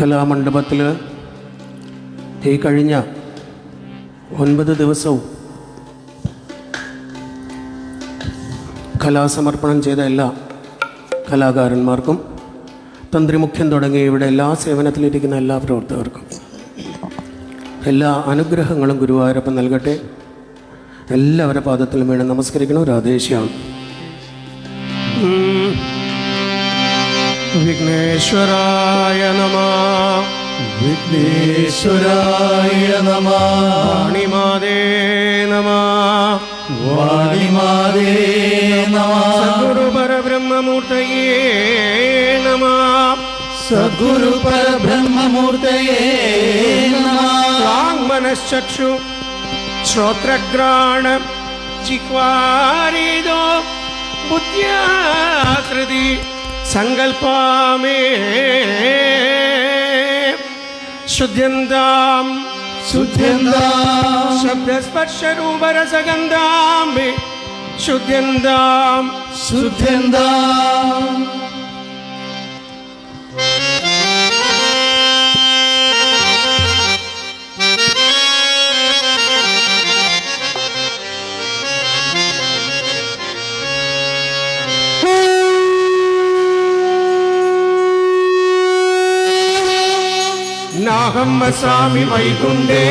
കലാമണ്ഡപത്തിൽ ഈ കഴിഞ്ഞ 9 ദിവസവും കലാസമർപ്പണം ചെയ്ത എല്ലാ കലാകാരന്മാർക്കും തന്ത്രിമുഖ്യൻ തുടങ്ങി ഇവിടെ എല്ലാ സേവനത്തിലിരിക്കുന്ന എല്ലാ പ്രവർത്തകർക്കും എല്ലാ അനുഗ്രഹങ്ങളും ഗുരുവായൂരപ്പൻ നൽകട്ടെ. എല്ലാവരുടെ പാദത്തിലും വീണ് നമസ്കരിക്കണം. രാധേശ്യാം. വിഘ്നേശ്വരായ നമഃ. വിഘ്നേശ്വരായ നമഃ. വാണിമാതേ നമഃ. വാണിമാതേ നമഃ. സദ്ഗുരു പരബ്രഹ്മമൂർത്തയേ നമഃ. സദ്ഗുരു പരബ്രഹ്മമൂർത്തയേ നമഃ. വാങ്മനശ്ചക്ഷു ശ്രോത്രഘ്രാണ ജിഹ്വാരിദോ ബുദ്ധ്യാകൃതി സങ്കൽപ്പാമേ ശുദ്ധ്യന്താം ശുദ്ധ്യന്താം ശബ്ദസ്പർശരൂപരസഗന്ധാം ശുദ്ധ്യന്താം ശുദ്ധ്യന്താം. നാഹം വസാമി വൈകുണ്ഠേ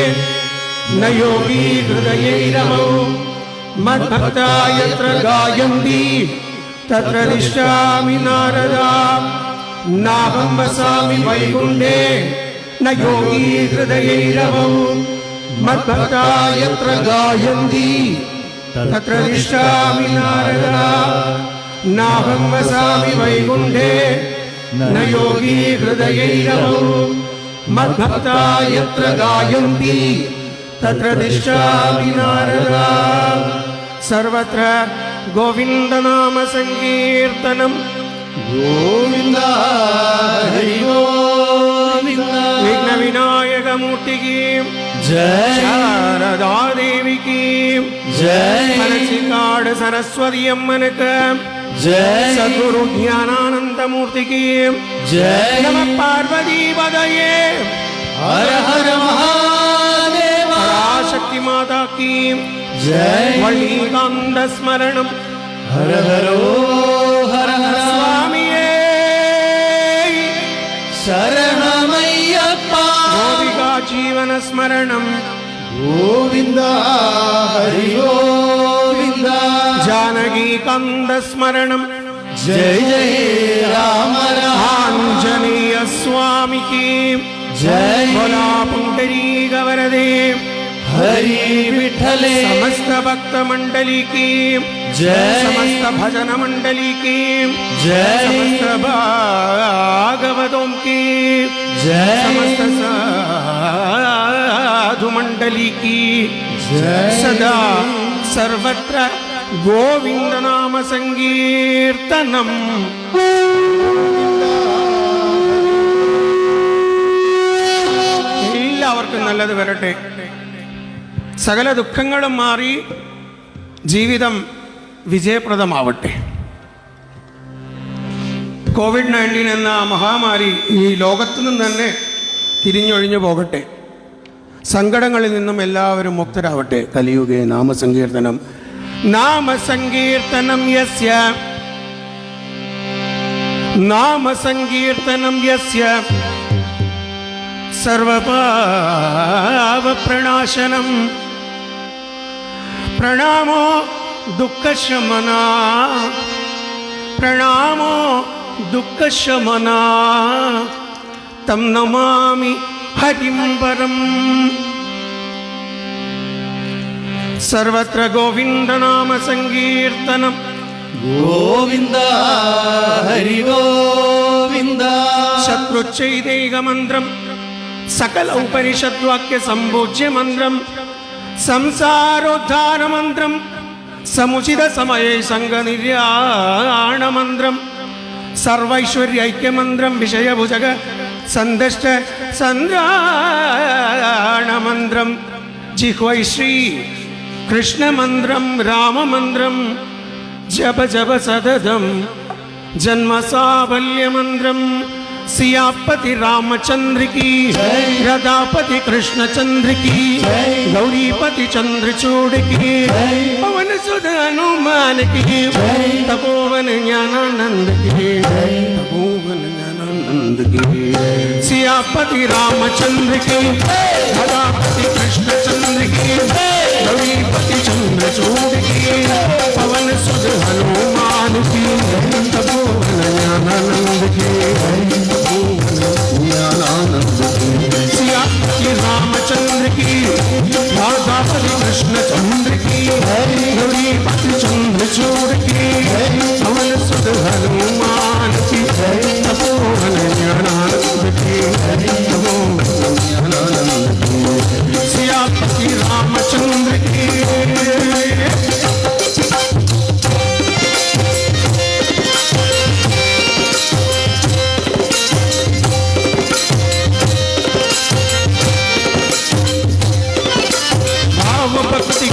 ന യോഗീ ഹൃദയൈരമൗ മദ്ഭക്താ യത്ര ഗായന്തി തത്ര തിഷ്ഠാമി നാരദാ. നാഹം വസാമി വൈകുണ്ഠേ ന യോഗീ ഹൃദയൈരമൗ മദ്ഭക്താ യത്ര ഗായന്തി തത്ര തിഷ്ഠാമി നാരദാ. നാഹം വസാമി വൈകുണ്ഠേ ന യോഗീ ഹൃദയൈരമൗ മദ്ഭക്താ യത്ര ഗായന്തി തത്ര തിഷ്ഠാമി നാരദാ. സർവത്ര ഗോവിന്ദനാമ സങ്കീർത്തനം. ഗോവിന്ദ ഹരി ഗോവിന്ദ. വിഘ്നവിനായകമൂർത്തിക്ക് ജയ. ശാരദാദേവിക്ക് ജയ. മനസ്സിക്കാട് സരസ്വതി അമ്മനക്ക് ജയ. സദ്ഗുരു ജ്ഞാനാനന്ദമൂർത്തിക്ക് ജയ. നമ പാർവതീപതയേ. ഹര ഹര മഹാദേവ. പരാശക്തി മാതാക്ക് ജയ. വള്ളീകാന്ത സ്മരണം. ഹര ഹരോ ഹര ഹര. സ്വാമിയേ ശരണമയ്യപ്പ. ഗോപികാ ജീവന സ്മരണം. ഗോവിന്ദ ഹരി ഗോവിന്ദ. ജാനകീകാന്ത സ്മരണം. ജയ ജയ രാമ രാമ. ആഞ്ജനേയ സ്വാമിക്ക് ജയ. ഭോലാ പുണ്ടരീക വരദേ. ഹരി വിഠലേ. സമസ്ത ഭക്ത मंडली की जय. समस्त भजन मंडली की जय. समस्त भागवतों की जय. समस्त साधु मंडली की जय. सदा सर्वत्र गोविंद नाम संकीर्तनम. എല്ലാവർക്കും നല്ലത് വരട്ടെ. സകല ദുഃഖങ്ങളും മാറി ജീവിതം വിജയപ്രദമാവട്ടെ. കോവിഡ്-19 എന്ന മഹാമാരി ഈ ലോകത്തു നിന്ന് തന്നെ തിരിഞ്ഞൊഴിഞ്ഞു പോകട്ടെ. സങ്കടങ്ങളിൽ നിന്നും എല്ലാവരും മുക്തരാവട്ടെ. കലിയുഗേ നാമസങ്കീർത്തനം. നാമസങ്കീർത്തനം യസ്യ നാമസങ്കീർത്തനം യസ്യ സർവപാപപ്രണാശനം. പ്രണാമോ ദുഃഖശമനാ. പ്രണാമോ ദുഃഖശമനാ. തം നമാമി ഹരിം പരം. സർവത്ര ഗോവിന്ദനാമ സങ്കീർത്തനം. ഗോവിന്ദ ഹരി ഗോവിന്ദ. ശത്രുച്ഛൈതൈക മന്ത്രം സകല ഉപനിഷദ്വാക്യ സംഭോജ്യ മന്ത്രം സംസാരോദ്ധാര മന്ത്രം സമുചിത സമയേ സംഘനിര്യാണ മന്ത്രം സർവൈശ്വര്യൈക്യമന്ത്രം വിഷയഭുജക സന്ദഷ്ട സന്ദ്രാണ മന്ത്രം ജിഹ്വൈ ശ്രീ കൃഷ്ണമന്ത്രം രാമമന്ത്രം ജപ ജപ സതതം ജന്മസാഫല്യമന്ത്രം सियापति रामचंद्र की, जय। राधापति कृष्णचंद्र की, जय। गौरीपति चंद्रचूड़ की, जय। पवन सुत हनुमान की, जय। तपोवन ज्ञानानंद की, तपोवन ज्ञानानंद की, सियापति रामचंद्र की, राधापति कृष्णचंद्र की, गौरीपति चंद्रचूड़ की, पवन सुत हनुमान की, तपोवन ज्ञानानंद की, ज्ञानानंद की, सियापति रामचंद्र की, राधापति कृष्णचंद्र की, गौरीपति चंद्रचूड़ की, पवन सुत हनुमान की, तपोवन ज्ञानानंद की, तपोवन ज्ञानानंद की, सियापति रामचंद्र की। भाव भक्ति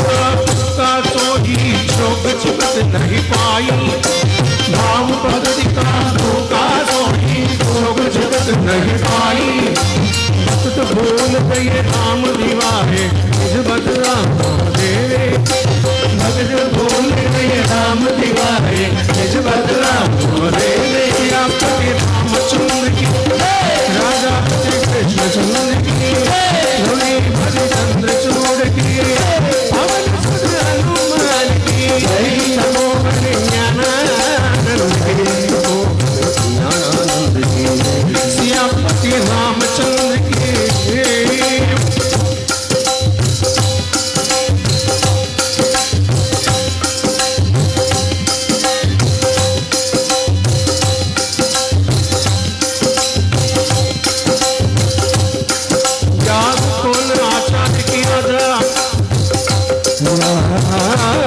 का सोही जोग जगत नहीं पाई, भाव भक्ति का सोही जोग जगत नहीं पाई, भक्त भूल गए राम दिवाहे निज बद राम देवे, भक्त भूल गए राम दिवाहे निज बद राम देवे, सियापति रामचंद्र की, राधापति कृष्णचंद्र की, गौरीपति चंद्रचूड़ की, पवन सुत हनुमान की, तपोवन ज्ञानानंद की, तपोवन ज्ञानानंद की, सियापति रामचंद्र की। याद कौन आचार्य किया था,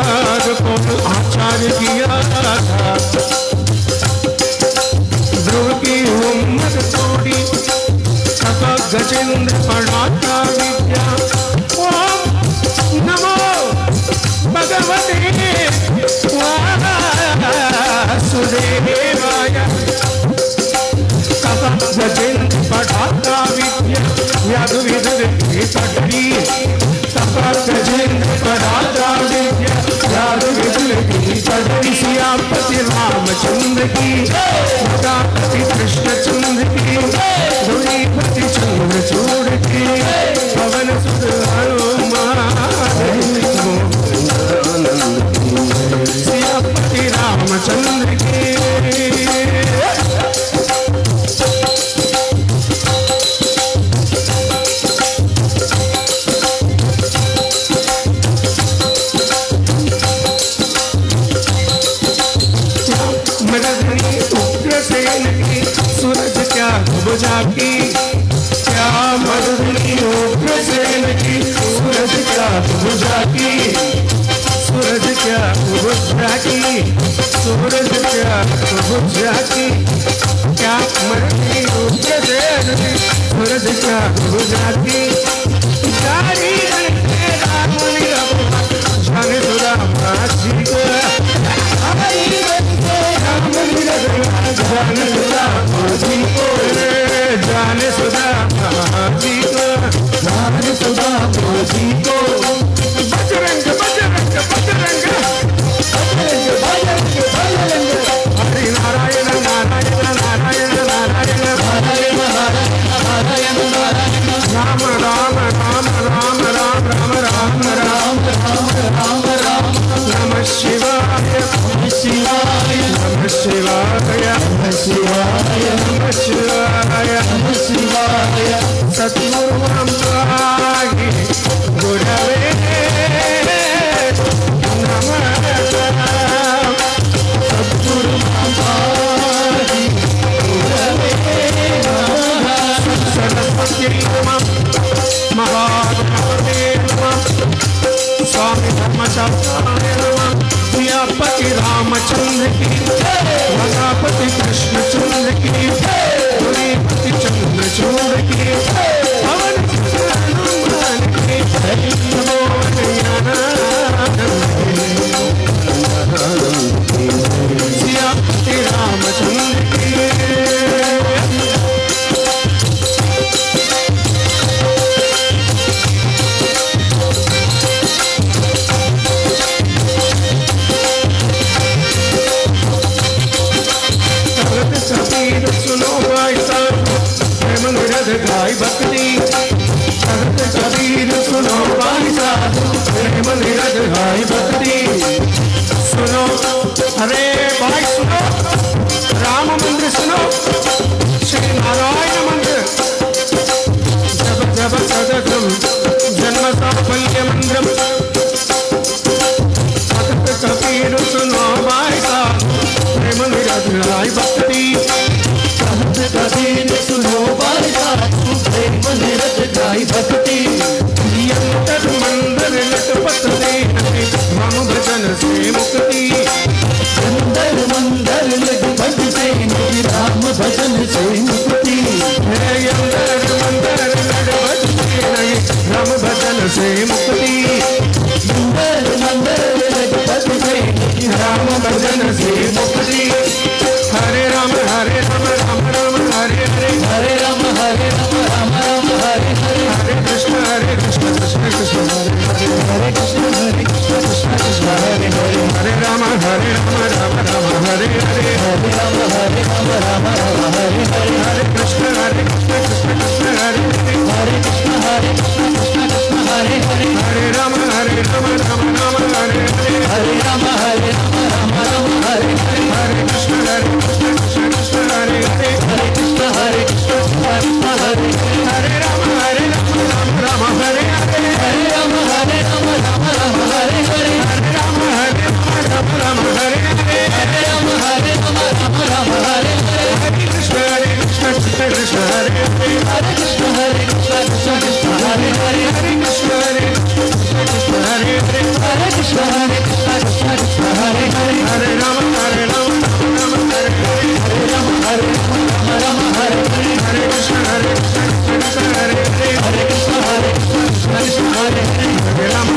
याद कौन आचार्य किया था, ध्रुव की उम्मत तोड़ी तथा गजेंद्र पढ़ाता विद्या, ओम नमो भगवते वासुदेवाय, तथा गजेंद्र पढ़ाता विद्या, याद विदुर की पटरी, तथा गजेंद्र पढ़ाता विद्या, याद विदुर की पटरी, सियापति रामचंद्र की, राधापति कृष्णचंद्र की, गौरीपति चंद्रचूड़ की, पवन सुत हनुमान की, सियापति रामचंद्र की। मदनी उग्रसेन की, सूरज क्या बुझा की, क्या मदनी उग्रसेन की, सूरज क्या बुझा की, सूरज क्या बुझा की, सूरज क्या बुझा की, क्या मदनी उग्रसेन की, सूरज क्या बुझा की, जारी रखे राम जाने सुधा जी को, जाने सुधा जी को, जाने सुधा जी को, जाने सुधा जी को, बजरंग बजरंग बजरंग बजरंग बजरंग बजरंग, हरे नारायण नारायण नारायण नारायण नारायण नारायण नारायण, राम राम राम राम राम राम राम राम राम राम राम, नमः शिवाय नमः शिवाय नमः शिवाय नमः शिवाय नमः शिवाय नमः शिवाय, सद्गुरु रामदासी गुरवे नमः, सद्गुरु रामदासी गुरवे नमः, सरस्वती नमः, महागणपते नमः, स्वामी धर्मशास्त्राय नमः, सियापति रामचंद्र की, राधापति कृष्णचंद्र की, गौरीपति चंद्रचूड़ की, पवन सुत हनुमान की, तपोवन ज्ञानानंद की, सियापति रामचंद्र की। कबीर सुनो भाई साहब प्रेम निरध गाय भक्ति भगत कबीर सुनो भाई साहब प्रेम निरध गाय भक्ति सुनो अरे भाई सुनो राम मंदिर सुनो श्री नारायण मंदिर जब जब सदगम जन्म साफल्य मंदिरम भगत कबीर सुनो भाई साहब प्रेम निरध गाय भक्ति भगत कबीर सुनो भाई साहब प्रेम निरध गाय भक्ति यंतर मंदिर लटपट दे राम भजन से मुक्ति अंदर मंदर लटपट से राम भजन से मुक्ति है यंतर मंदिर लटपट दे राम भजन से मुक्ति अंदर मंदर लटपट से राम भजन से मुक्ति हरे राम राम राम हरे हरे हरे राम राम राम हरे हरे हरे कृष्ण कृष्ण कृष्ण हरे हरे हरे कृष्ण कृष्ण हरे हरे हरे राम राम राम हरे हरे हरे राम हरे हरे हरे कृष्ण कृष्ण कृष्ण हरे हरे हरे कृष्ण कृष्ण हरे हरे हरे राम राम राम हरे हरे हरे राम राम हरे हरे हरे कृष्ण कृष्ण कृष्ण हरे हरे हरे कृष्ण कृष्ण हरे हरे राम राम हरे हरे हरे राम राम हरे हरे हरे राम राम हरे हरे हरे राम राम हरे हरे हरे कृष्ण कृष्ण कृष्ण हरे हरे हरे कृष्ण कृष्ण हरे हरे हरे कृष्ण कृष्ण हरे हरे हरे कृष्ण कृष्ण हरे हरे हरे राम राम हरे हरे हरे राम राम हरे हरे हरे कृष्ण कृष्ण हरे हरे हरे कृष्ण कृष्ण हरे हरे हरे राम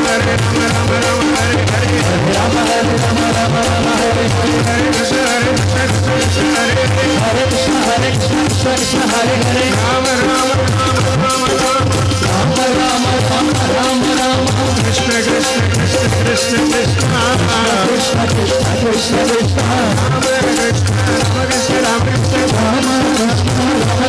राम हरे हरे हरे राम राम हरे हरे हरे कृष्ण कृष्ण हरे हरे हरे कृष्ण कृष्ण हरे हरे राम राम राम कृष्ण कृष्ण कृष्ण कृष्ण कृष्ण कृष्ण राम कृष्ण राम कृष्ण राम कृष्ण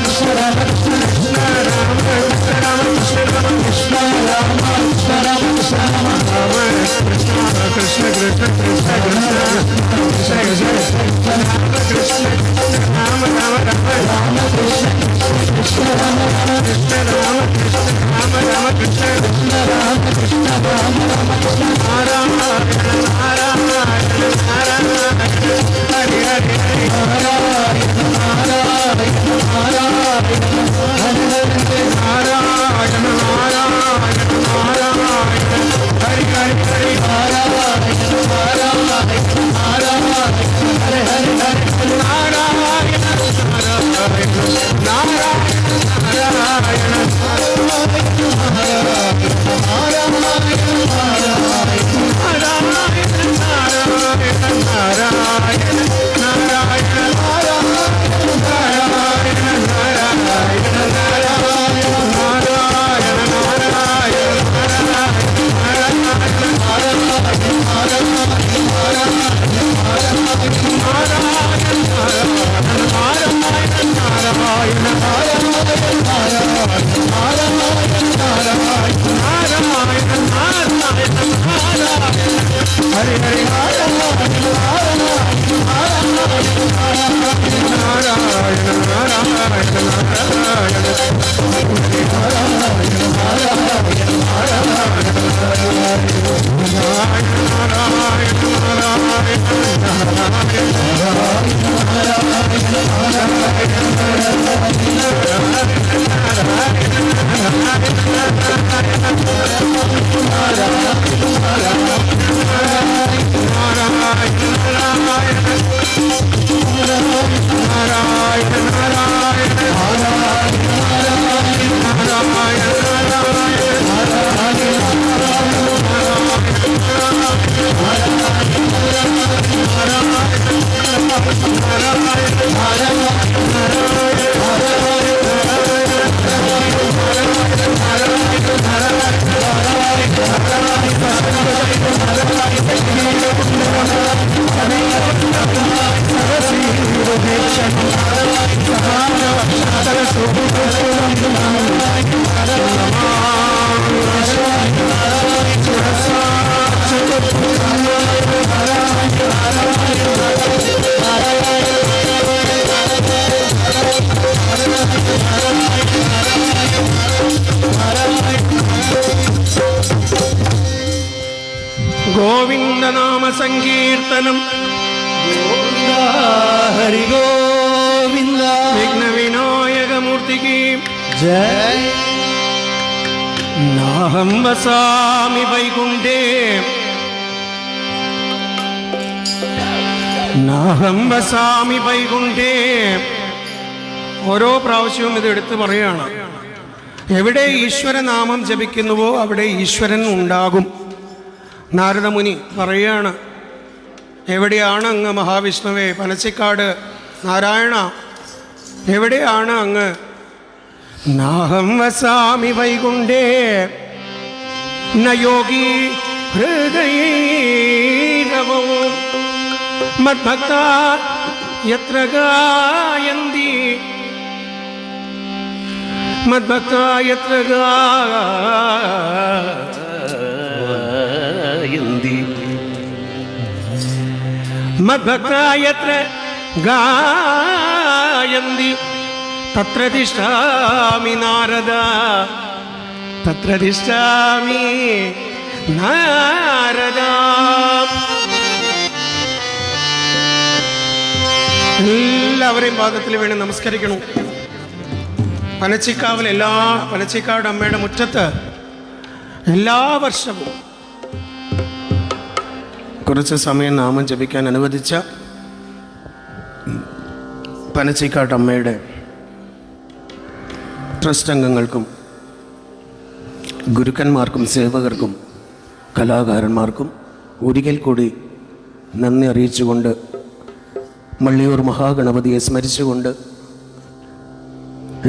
कृष्ण राम कृष्ण कृष्ण कृष्ण राम राम कृष्ण ഗോവിന്ദ നാമ സങ്കീർത്തനം. ഹരി ഗോവിന്ദ. വിഘ്ന വിനായകമൂർത്തിക്ക് ജയ. നാഹം വസാമി വൈകുണ്ഠേ നാഹം വസാമി വൈകുണ്ഠേ. ഓരോ പ്രാവശ്യവും ഇത് എടുത്തു പറയുകയാണ്. എവിടെ ഈശ്വരനാമം ജപിക്കുന്നുവോ അവിടെ ഈശ്വരൻ ഉണ്ടാകും. നാരദമുനി പറയുകയാണ്, എവിടെയാണ് അങ്ങ് മഹാവിഷ്ണുവേ? പനച്ചിക്കാട് നാരായണ എവിടെയാണ് അങ്ങ്? നാഹം വസാമി വൈകുണ്ഠേ ന യോഗി ഹൃദയൈരവോ മദ്ഭക്താ യത്ര ഗായന്തി മദ്ഭക്താ യത്ര ഗായന്തി മദ്ഭക്താ യത്ര ഗായന്തി തത്ര തിഷ്ഠാമി നാരദ തത്ര തിഷ്ഠാമി നാരദ. എല്ലാവരെയും പാദത്തിൽ വീണ് നമസ്കരിക്കണം. പനച്ചിക്കാവിൽ പനച്ചിക്കാട് അമ്മയുടെ മുറ്റത്ത് എല്ലാ വർഷവും കുറച്ച് സമയം നാമം ജപിക്കാൻ അനുവദിച്ച പനച്ചിക്കാട് അമ്മയുടെ ട്രസ്റ്റ് അംഗങ്ങൾക്കും ഗുരുക്കന്മാർക്കും സേവകർക്കും കലാകാരന്മാർക്കും ഒരിക്കൽ കൂടി നന്ദി അറിയിച്ചുകൊണ്ട് മള്ളിയൂർ മഹാഗണപതിയെ സ്മരിച്ചുകൊണ്ട്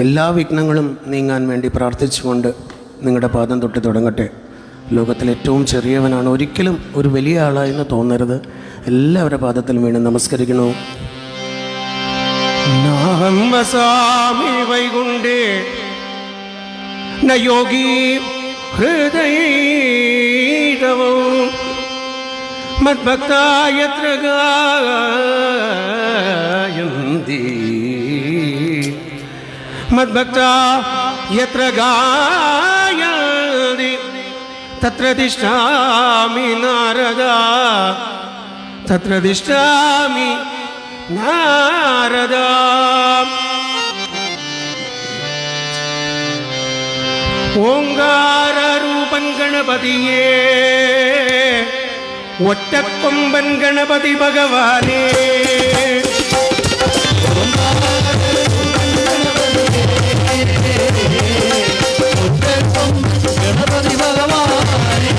എല്ലാ വിഘ്നങ്ങളും നീങ്ങാൻ വേണ്ടി പ്രാർത്ഥിച്ചുകൊണ്ട് നിങ്ങളുടെ പാദം തൊട്ട് തുടങ്ങട്ടെ. ലോകത്തിലെ ഏറ്റവും ചെറിയവനാണ്, ഒരിക്കലും ഒരു വലിയ ആളായെന്ന് തോന്നരുത്. എല്ലാവരുടെ പാദത്തിലും വീണ് നമസ്കരിക്കണോ. നാഹം വസാമി വൈകുണ്ഠേ ന യോഗി ഹൃദയൈരവോ മദ്ഭക്താ യത്ര ഗായന്തി മദ്ഭക്താ യത്ര ഗായന്തി തത്ര തിഷ്ഠാമി നാരദ തത്ര തിഷ്ഠാമി നാരദ. ഓങ്കാരൂപൻ ഗണപതിയേ ഒറ്റക്കൊമ്പൻ ഗണപതി ഭഗവാനേ ഗണപതി ഭഗവാനേ.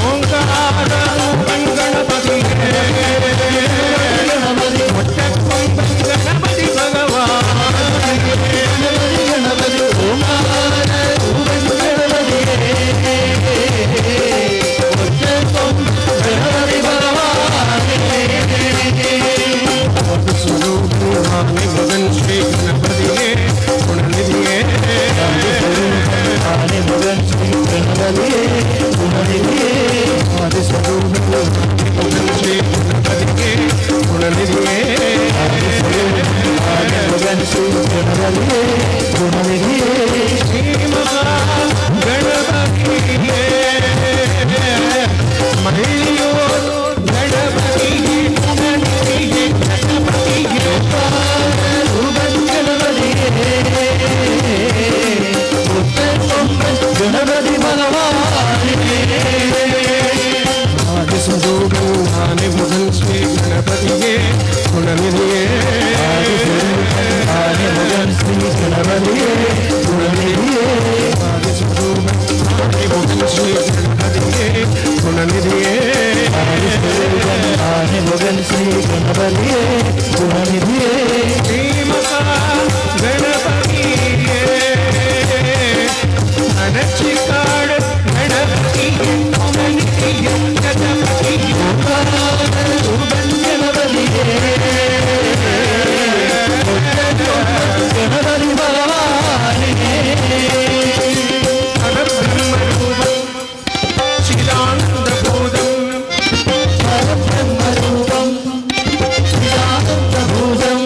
ഓങ്കാരൂപൻ ഗണപതിയേ ഒറ്റക്കൊമ്പൻ ഗണപതി ഭഗവാനേ ഗണപതി ഓംകാര രൂപൻ ഗണപതിയേ ഗണപതി ഭഗവാനേ. മകൻ ശ്രീ ഗണപതിയേ ഗുണനിധിയേ മകൻ ശ്രീ ഗണപതിയേ ഗുണനിധിയേ മകൻ ശ്രീ ഗണപതിയേ ഗുണനിധിയേ മകൻ ശ്രീ ഗണപതിയേ ഗുണനിധിയേ ശ്രീ മഹാഗണപതിയേ മള്ളിയൂർ ഗണപതിയേ ഗുണനിധിയേ ഗണപതിയേ രൂപൻ ഗണപതിയേ ഗണപതി ഭഗവാനേ. ആദിസ്വരൂപനാനി മുതൽ ശ്രീ ഗണപതിയേ ഗുണനിധിയേ മകൻ ശ്രീ ഗണപതിയേ ഗുണനിധിയേ ആദിസ്വരൂപനാനി മുതൽ ശ്രീ ഗണപതിയേ ഗുണനിധിയേ മകൻ ശ്രീ ഗണപതിയേ ഗുണനിധിയേ ശ്രീ മഹാഗണപതിയേ പനച്ചിക്കാട് ഗണപതിയേ ഗുണനിധിയേ ഗണപതിയേ രൂപൻ ഗണപതിയേ ഗണപതി ഭഗവാനേ. പരബ്രഹ്മരൂപം ചിദാനന്ദഭൂതം പരബ്രഹ്മരൂപം ചിദാനന്ദഭൂതം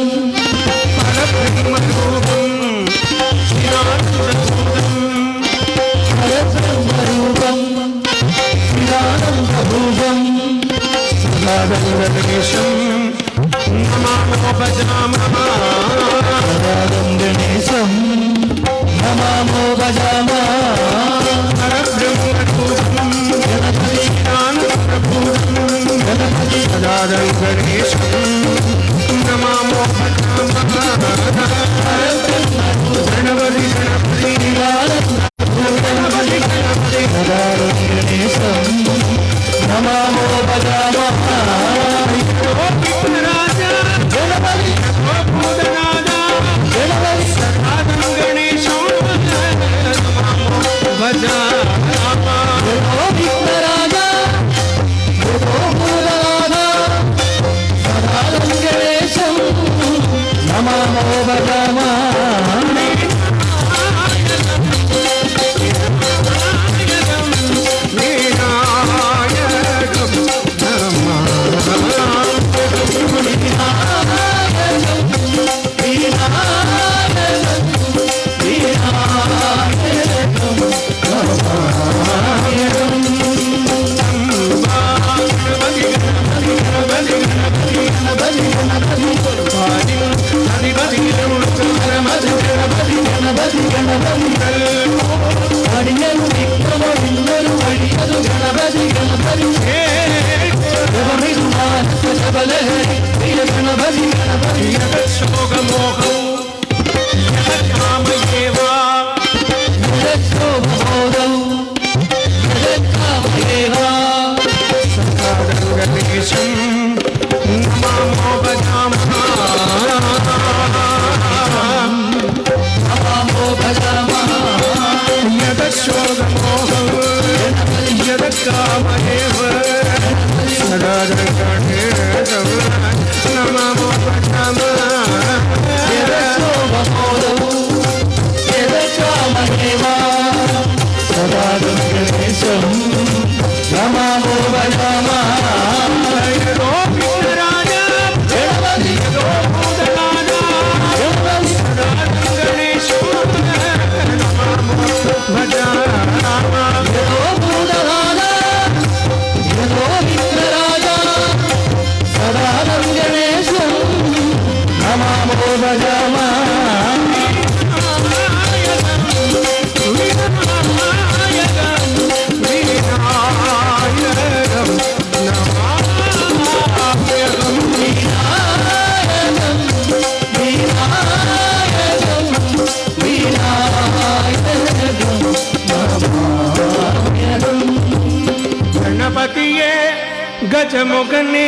गजमुगने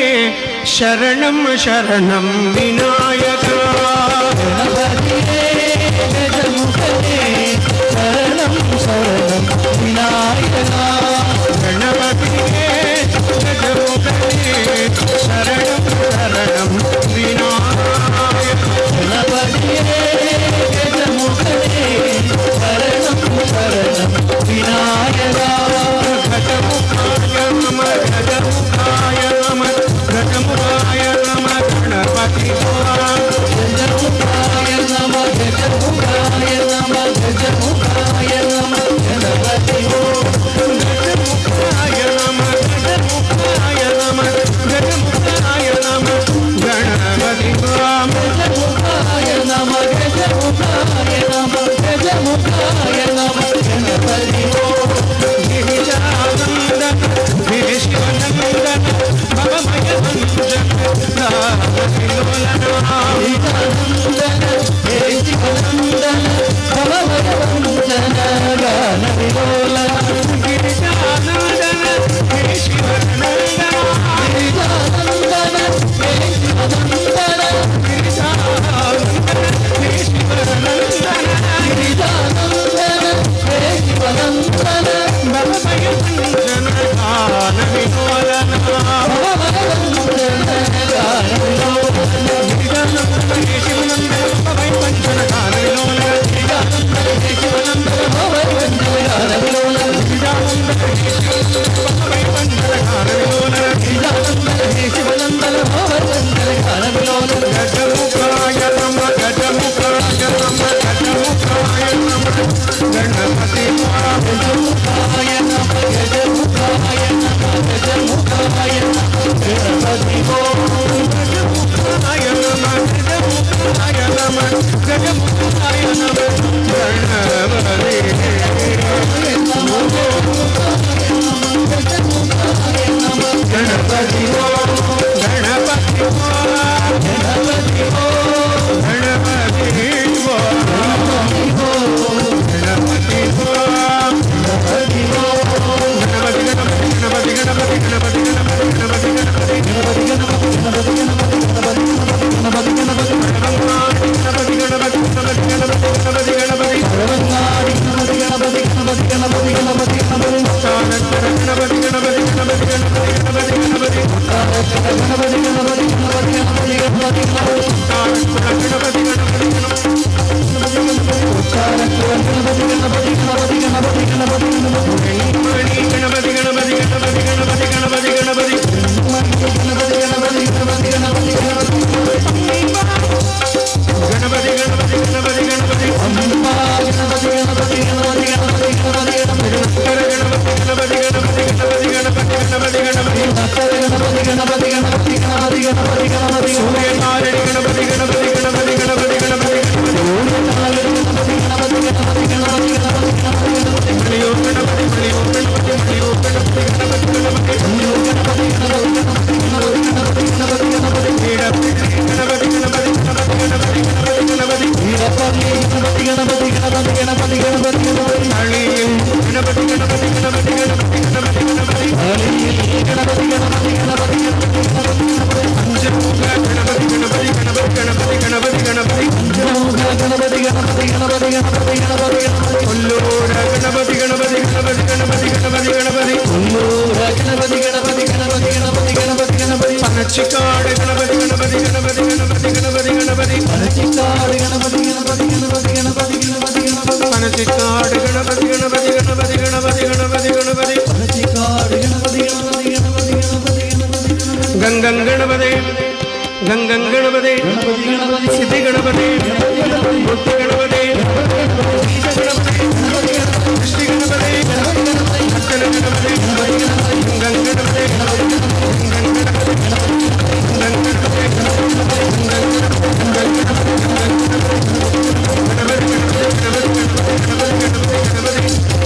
शरणं शरणं विनायक गजमुगने शरणं शरणं विनायक गणपतिये गजमुगने शरणं शरणं विनायक गणपतिये गजमुगने शरणं शरणं विनायक गजमुखाय नमः गजमुखाय नमः गजमुखाय नमः गणपति गजमुखाय नमः गजमुखाय नमः गजमुखाय नमः गणपति गजमुखाय नमः गजमुखाय नमः गजमुखाय नमः गणपति गजमुखाय नमः गजमुखाय नमः गजमुखाय नमः गणपति शिवनंदन भवमय मंजन रामविलोलन हे शिवनंदन भवमय मंजन गानविलोलन गिरिजानंदन हे शिवनंदन गिरिजानंदन हे शिवनंदन गिरिजानंदन हे शिवनंदन गिरिजानंदन हे शिवनंदन भवमय मंजन गानविलोलन गणपति ഗണപതി ഗണപതി ഗണപതി ഗണപതി അമ്മ ഗണപതി ഗണപതി ഗണപതി ഗണപതി ഗണപതി ഗണപതി ഗണപതി ഗണപതി ഗണപതി ഗണപതി ഗണപതി ഗണപതി ഗണപതി ഗണപതി ഗണപതി ഗണപതി ഗണപതി സൂര്യനാരായണ ഗണപതി ഗണപതി ഗണപതി ഗണപതി ഗണപതി മണിയോ ഗണപതി മണിയോ ഗണപതി മണിയോ ഗണപതി ഗണപതി ഗണപതി ഗണപതി പനച്ചിക്കാട് ഗണപതി ഗണപതി ഗണപതി ഗണപതി ഗണപതി ഗണപതി പനച്ചിക്കാട് ഗണപതി ഗണപതി ഗണപതി ഗണപതി ഗണപതി ഗണപതി പനച്ചിക്കാട് ഗണപതി ഗണപതി ഗണപതി ഗണപതി ഗണപതി ഗണപതി പനച്ചിക്കാട് ഗണപതി ഗണപതി ഗണപതി ഗണപതി ഗണപതി ഗംഗം ഗണപതി ഗംഗം ഗണപതി ഗണപതി ഗണപതി സിദ്ധി ഗണപതി ബുദ്ധി ഗണപതി ഈശ ഗണപതി ദൃഷ്ടി ഗണപതി അച്ഛന ഗണപതി ഗംഗം ഗണപതി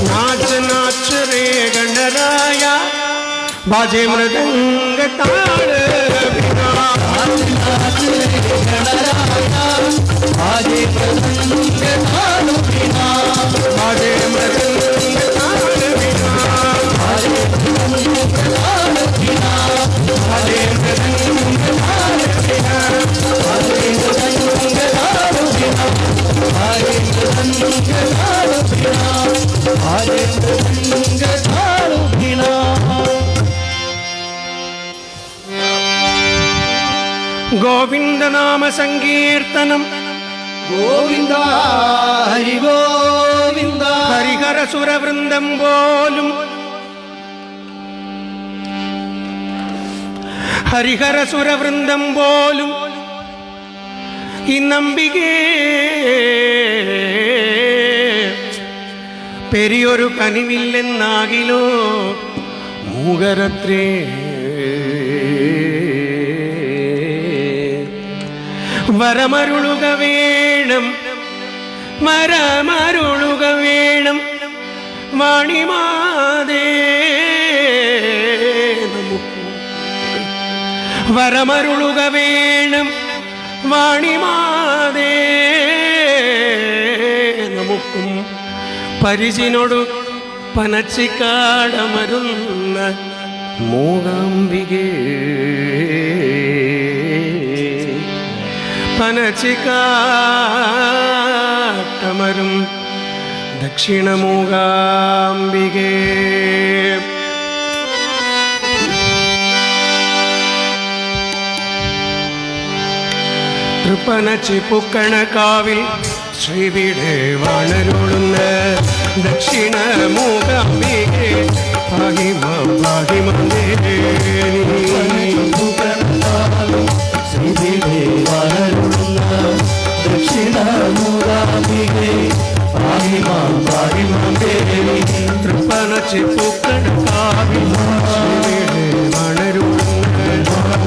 नाच नाच रे गणराय बाजे मृदंग ताल बिना नाच रे गणराय बाजे मृदंग ताल बिना बाजे मृदंग ताल बिना बाजे मृदंग ताल बिना बाजे मृदंग ताल बिना बाजे मृदंग ताल बिना बाजे मृदंग ताल बिना बाजे मृदंग ताल बिना गोविंद नाम संकीर्तनम गोविंद हरि गोविंद हरिहर सुर वृंदम പോലും ഹരിഹര സുരവൃന്ദം പോലും ഇന്നംബികേ പെരിയൊരു കനിവില്ലെന്നാകിലോ മൂകരത്രേ വരമരുളുക വേണം മരമരുളുക വേണം വാണിമാതേ വരമരുളുക വേണം വാണിമാതേ നമുക്കും പരിചിനോടു പനച്ചിക്കാടമരുന്ന മൂകാംബികേ പനച്ചിക്കാട്ടമരും ദക്ഷിണ മൂകാംബികേ തൃപ്പനച്ചിപ്പുക്കണ കാവിൽ ശ്രീവിടെ വാണരുളുന്ന ദക്ഷിണ മൂകാംബികേ പാഹിമ പാഹിമേ ദക്ഷിണ മൂകാംബികേ പാഹിമാ പാഹിമാ ദേവി തൃപ്പനച്ചിപ്പുക്കണ കാവിൽ ശ്രീവിടെ വാണരുളുന്ന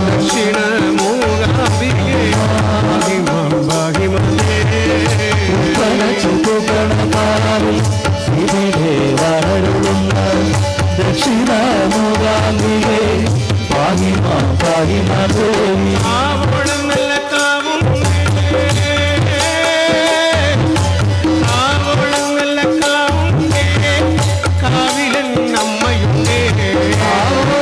ദക്ഷിണ മൂകാംബികേ പാഹിമ പാഹിമേ പനച്ചുപണകാവിൽ ശ്രീദേവേ വളരുന്ന ദക്ഷിണ മൂകാംബികേ പാഹിമാ പാഹിമാ ദേവി ആവോളം നല്ല കാവും ആവോളം നല്ല കാവും കാവിലൻ അമ്മയുണ്ടേ ആവോളം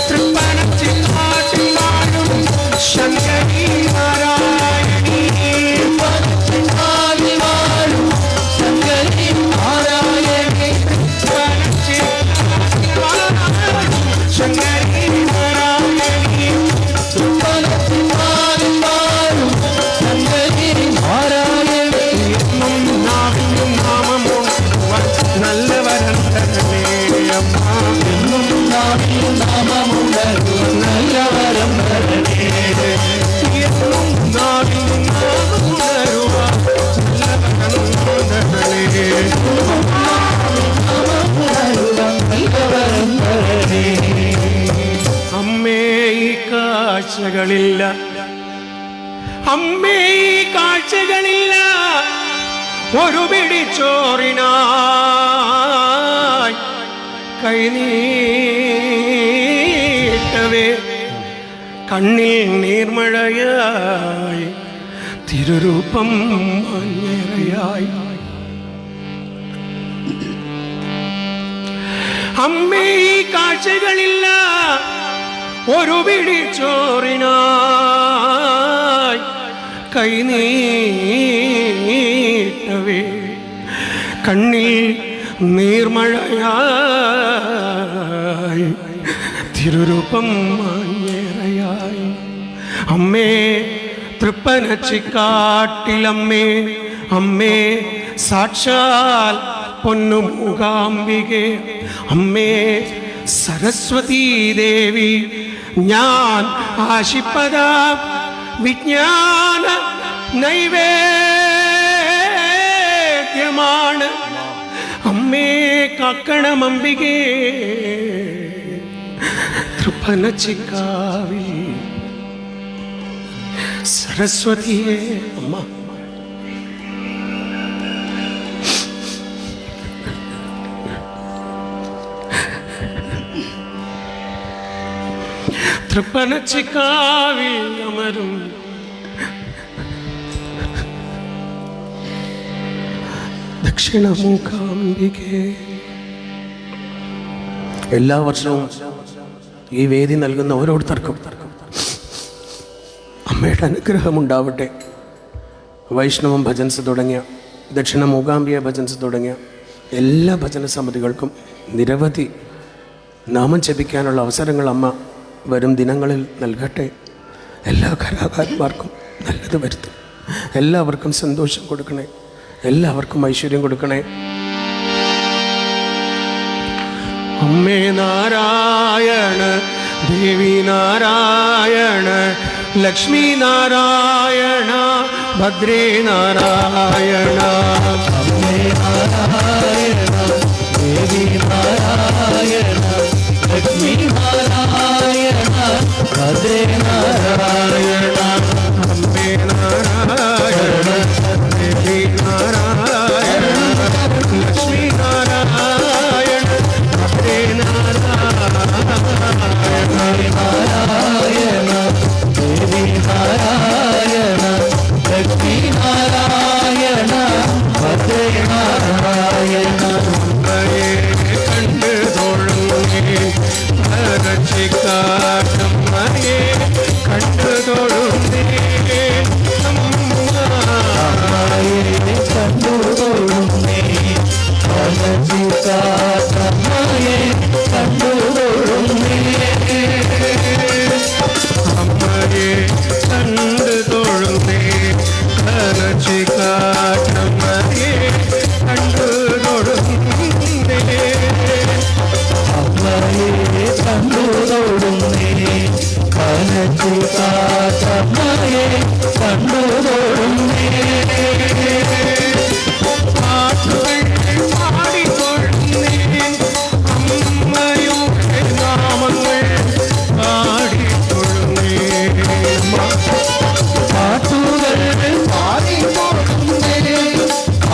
തൃപ്പനച്ചിൽ നാട്ടിൽ വാഴും കാഴ്ചകളില്ല, അമ്മേ ഈ കാഴ്ചകളില്ല. ഒരു പിടിച്ചോറിനായി കൈനീട്ടവേ കണ്ണിൽ നീർമഴയായി തിരുരൂപം മഞ്ഞയായി. അമ്മേ ഈ കാഴ്ചകളില്ല, ഒരു പിടിച്ചോറിനായി കൈനീട്ടവേ കണ്ണിൽ നീർമഴയായി തിരുരൂപം മഞ്ഞയായി. അമ്മേ തൃപ്പനച്ചിക്കാട്ടിലമ്മേ, അമ്മേ സാക്ഷാൽ പൊന്നുമൂകാംബികെ, അമ്മേ സരസ്വതീ ദേവി, ഞാൻ ആശിപ്പത വിജ്ഞാന നൈവേദ്യമാണ്. അമ്മേ കാക്കണമംബികേ തൃപ്പനച്ചിക്കാവിൽ സരസ്വതിയെ അമ്മ. തൃപ്പനച്ചിക്കാവിൽ അമരും ദക്ഷിണമൂകാംബികേ. എല്ലാ വർഷവും ഈ വേദി നൽകുന്ന ഓരോരുത്തർക്കും അമ്മയുടെ അനുഗ്രഹമുണ്ടാവട്ടെ. വൈഷ്ണവം ഭജൻസ് തുടങ്ങിയ, ദക്ഷിണ മൂകാംബിക ഭജൻസ് തുടങ്ങിയ എല്ലാ ഭജന സമിതികൾക്കും നിരവധി നാമം ജപിക്കാനുള്ള അവസരങ്ങൾ അമ്മ വരും ദിനങ്ങളിൽ നൽകട്ടെ. എല്ലാ കലാകാരന്മാർക്കും നല്ലത് വരുത്തും. എല്ലാവർക്കും സന്തോഷം കൊടുക്കണേ, എല്ലാവർക്കും ഐശ്വര്യം കൊടുക്കണേ. അമ്മേ നാരായണ, ദേവി നാരായണ, ലക്ഷ്മി നാരായണ, ഭദ്രേ നാരായണ. അമ്മേ നാരായണ, ദേവി നാരായണ, ലക്ഷ്മി നാരായണ, ഭദ്രേ നാരായണ. അമ്മേ നാരായണ, ദേവി നാരായണ, ലക്ഷ്മി നാരായണ, ഭദ്രേ നാരായണ. നാരായണ, ദേവി നാരായണ, ലക്ഷ്മി നാരായണ, ഭദ്രേ നാരായണ. അമ്മയെ കണ്ട് തൊഴുന്നേ രക്ഷിക്കാട്ടമ്മയെ കണ്ട് തൊഴുന്നേ. അമ്മയെ കണ്ടു തൊഴുന്നേ, അമ്മയെ കണ്ടു തൊഴുന്നേ. അമ്മയെ കണ്ട് തൊഴുന്നേ രക്ഷിക്കാട്ടമ്മയെ കണ്ട് തൊഴുന്നേ. അമ്മയെ കണ്ടു തൊഴുന്നേ, കനച്ചുകാട്ടമ്മയെ കണ്ടു തൊഴുന്നേ. പാട്ടുകൾ പാടിക്കൊള്ളുന്നേ, അമ്മയുടെ നാമങ്ങൾ പാടിക്കൊള്ളുന്നേ. പാട്ടുകൾ പാടിക്കൊള്ളുന്നേ,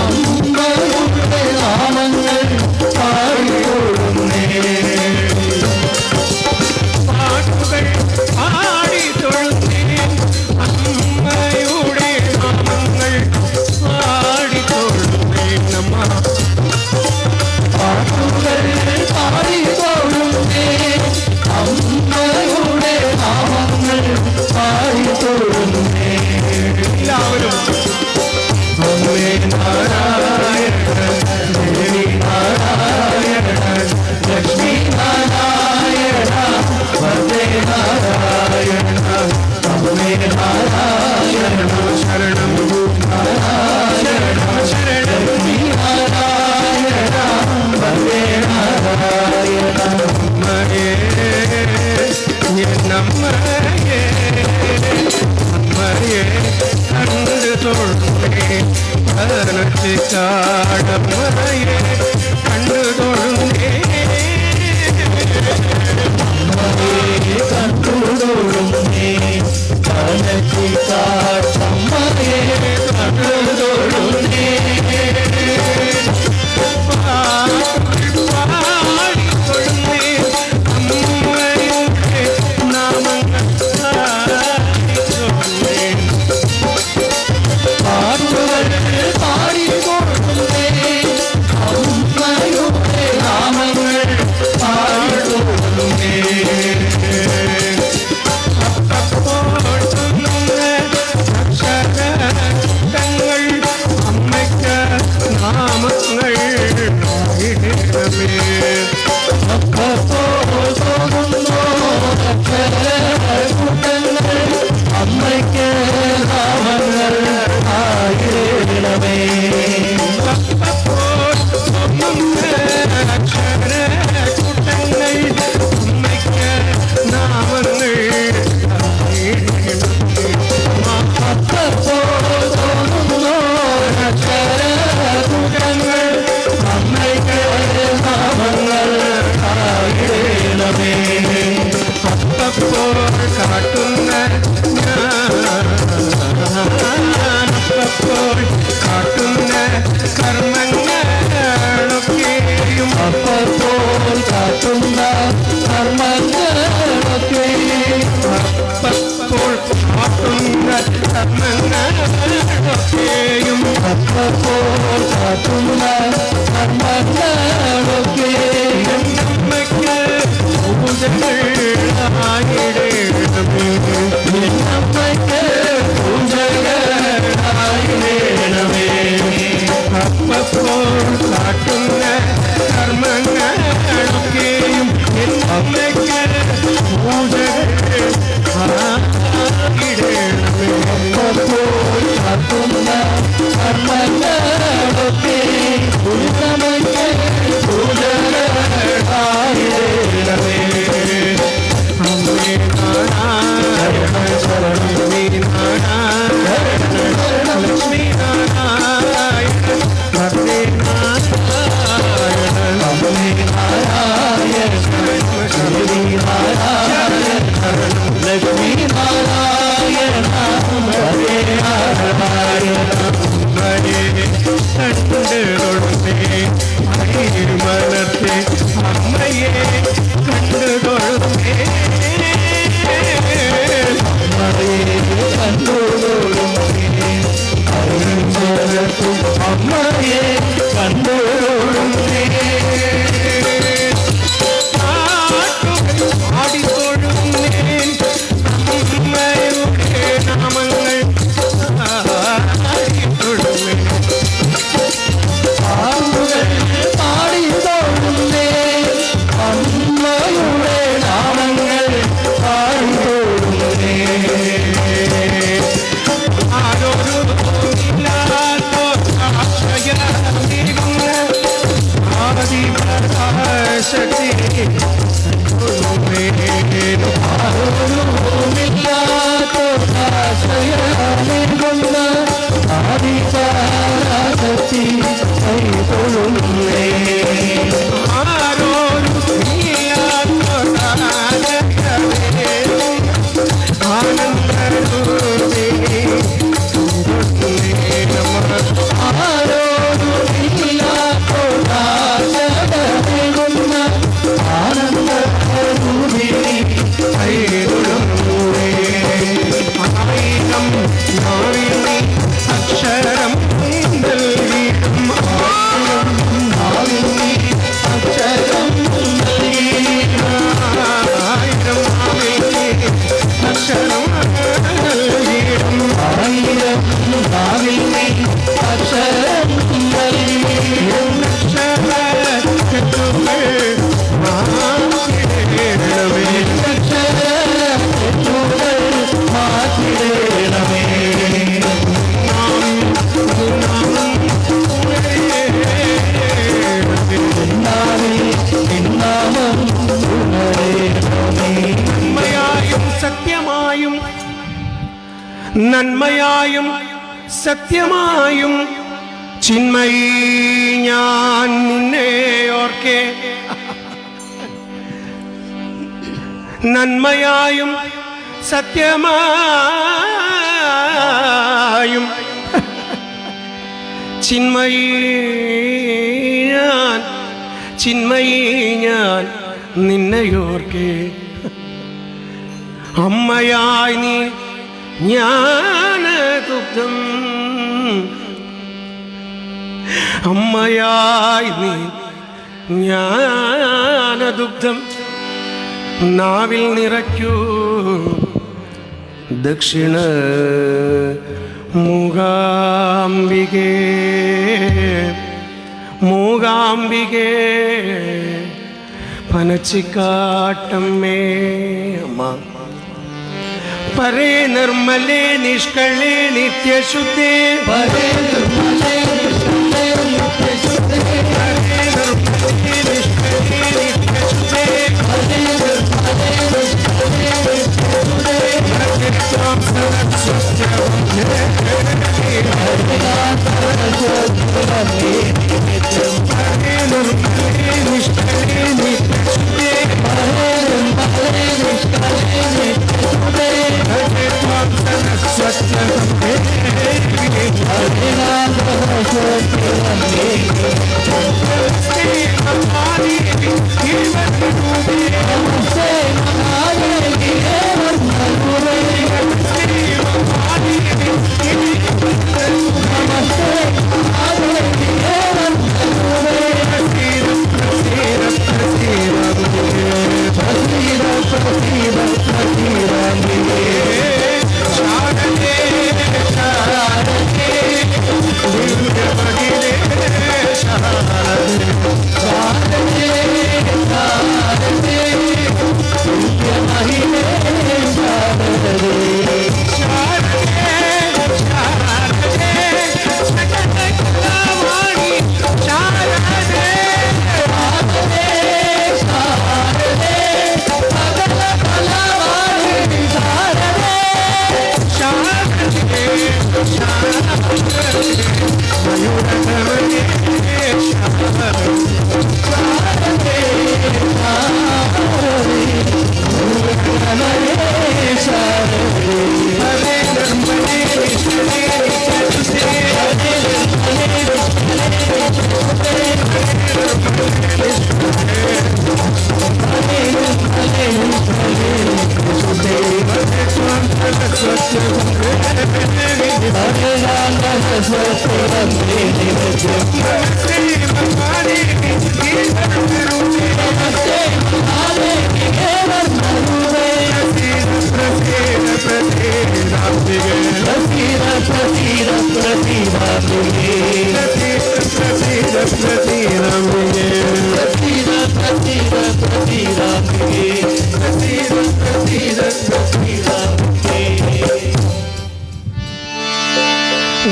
അമ്മയുടെ നാമങ്ങൾ പാടിക്കൊള്ളുന്നേ. പാട്ടുകൾ പാടിക്കൊള്ളുന്നേ, അമ്മയുടെ നാമങ്ങൾ പാടിക്കൊള്ളുന്നേ. നമ്മ പാട്ടുകൾ പാടിക്കൊള്ളുന്നേ, അമ്മയുടെ നാമങ്ങൾ പാടിക്കൊള്ളുന്നേ. എല്ലാവരും അമ്മേ നാരായണ, ദേവി നാരായണ, ലക്ഷ്മി നാരായണ, ഭദ്രേ നാരായണ. അമ്മേ നാരായണ, ശരണം നാരായണ, ശരണം ലക്ഷ്മി നാരായണ, ഭദ്രേ നാരായണ. അമ്മയെ എന്നമ്മയെ അമ്മയെ കണ്ട് തൊഴുന്നേ രക്ഷിക്കാടമ്മയെ കണ്ട് തൊഴുന്നേ. അമ്മയെ കണ്ടു തൊഴുന്നേ, കർമ്മങ്ങളൊക്കെയും അപ്പപ്പോൾ കാട്ടുന്ന കർമ്മങ്ങളൊക്കെയും അപ്പപ്പോൾ കാട്ടുന്ന കർമ്മങ്ങളൊക്കെയും അപ്പപ്പോൾ കാട്ടുന്ന കർമ്മങ്ങളൊക്കെയും നമ്മയ്ക്ക് പൂജകളായിടേണമേ നമ്മയ്ക്ക് പൂജകളായിടേണമേ അപ്പപ്പോൾ കാട്ടുന്ന കർമ്മങ്ങളൊക്കെയും നമ്മയ്ക്ക് പൂജകളായിടേണമേ അപ്പപ്പോൾ കാട്ടുന്ന കർമ്മങ്ങളൊക്കെയും നമ്മയ്ക്ക് പൂജകളായിടേണമേ അമ്മേ നാരായണ ശരണമേ നാരായണ ലക്ഷ്മീ നാരായണ ഭദ്രേ നാരായണ അമ്മേ നാരായണ ശ്രീ നാരായണ ലക്ഷ്മീ നാരായണ ഹരേ നാരായണ അമ്മയെ കണ്ടുകൊള്ളുന്നേ മനത്തെ അമ്മയെ കണ്ടുകൊള്ളുന്നേ അമ്മയെ കണ്ടോടുന്നേ ആടിക്കൊള്ളുന്നേൻ അമ്മയുടെ നാമങ്ങൾ ആടിക്കൊള്ളുന്നേ പാടിത്തോടുന്നേ അമ്മയുടെ നാമങ്ങൾ പാടിത്തോടുന്നേ ആദിപരാശക്തി കൈതൊഴുന്നേ അക്ഷരം നന്മയായും സത്യമായും ചിന്മയീ ഞാൻ നിന്നെ ഓർക്കെ നന്മയായും സത്യമായും ചിന്മയീ ഞാൻ നിന്നെയോർക്കെ അമ്മയായി നീ ജ്ഞാനദുഗ്ധം അമ്മയായി നീ ജ്ഞാനദുഗ്ധം നാവിൽ നിറയ്ക്കൂ ദക്ഷിണ മൂകാംബികേ മൂകാംബികേ പനച്ചിക്കാട്ടമ്മേ അമ്മ പരേ നിർമ്മലേ നിഷ്കളേ നിത്യശുദ്ധേ പരേ നിർമ്മലേ നിഷ്കളേ നിത്യശുദ്ധേ പരേ നിർമ്മലേ നിഷ്കളേ നിത്യശുദ്ധേ പരേ നിർമ്മലേ നിഷ്കളേ നിത്യശുദ്ധേ ഭക്തിത്വം സദസ്വത്യവും പരേ നിർമ്മലേ നിഷ്കളേ നിത്യശുദ്ധേ പരേ നിർമ്മലേ നിഷ്കളേ നിത്യശുദ്ധേ ഭക്തിത്വം സദസ്വത്യവും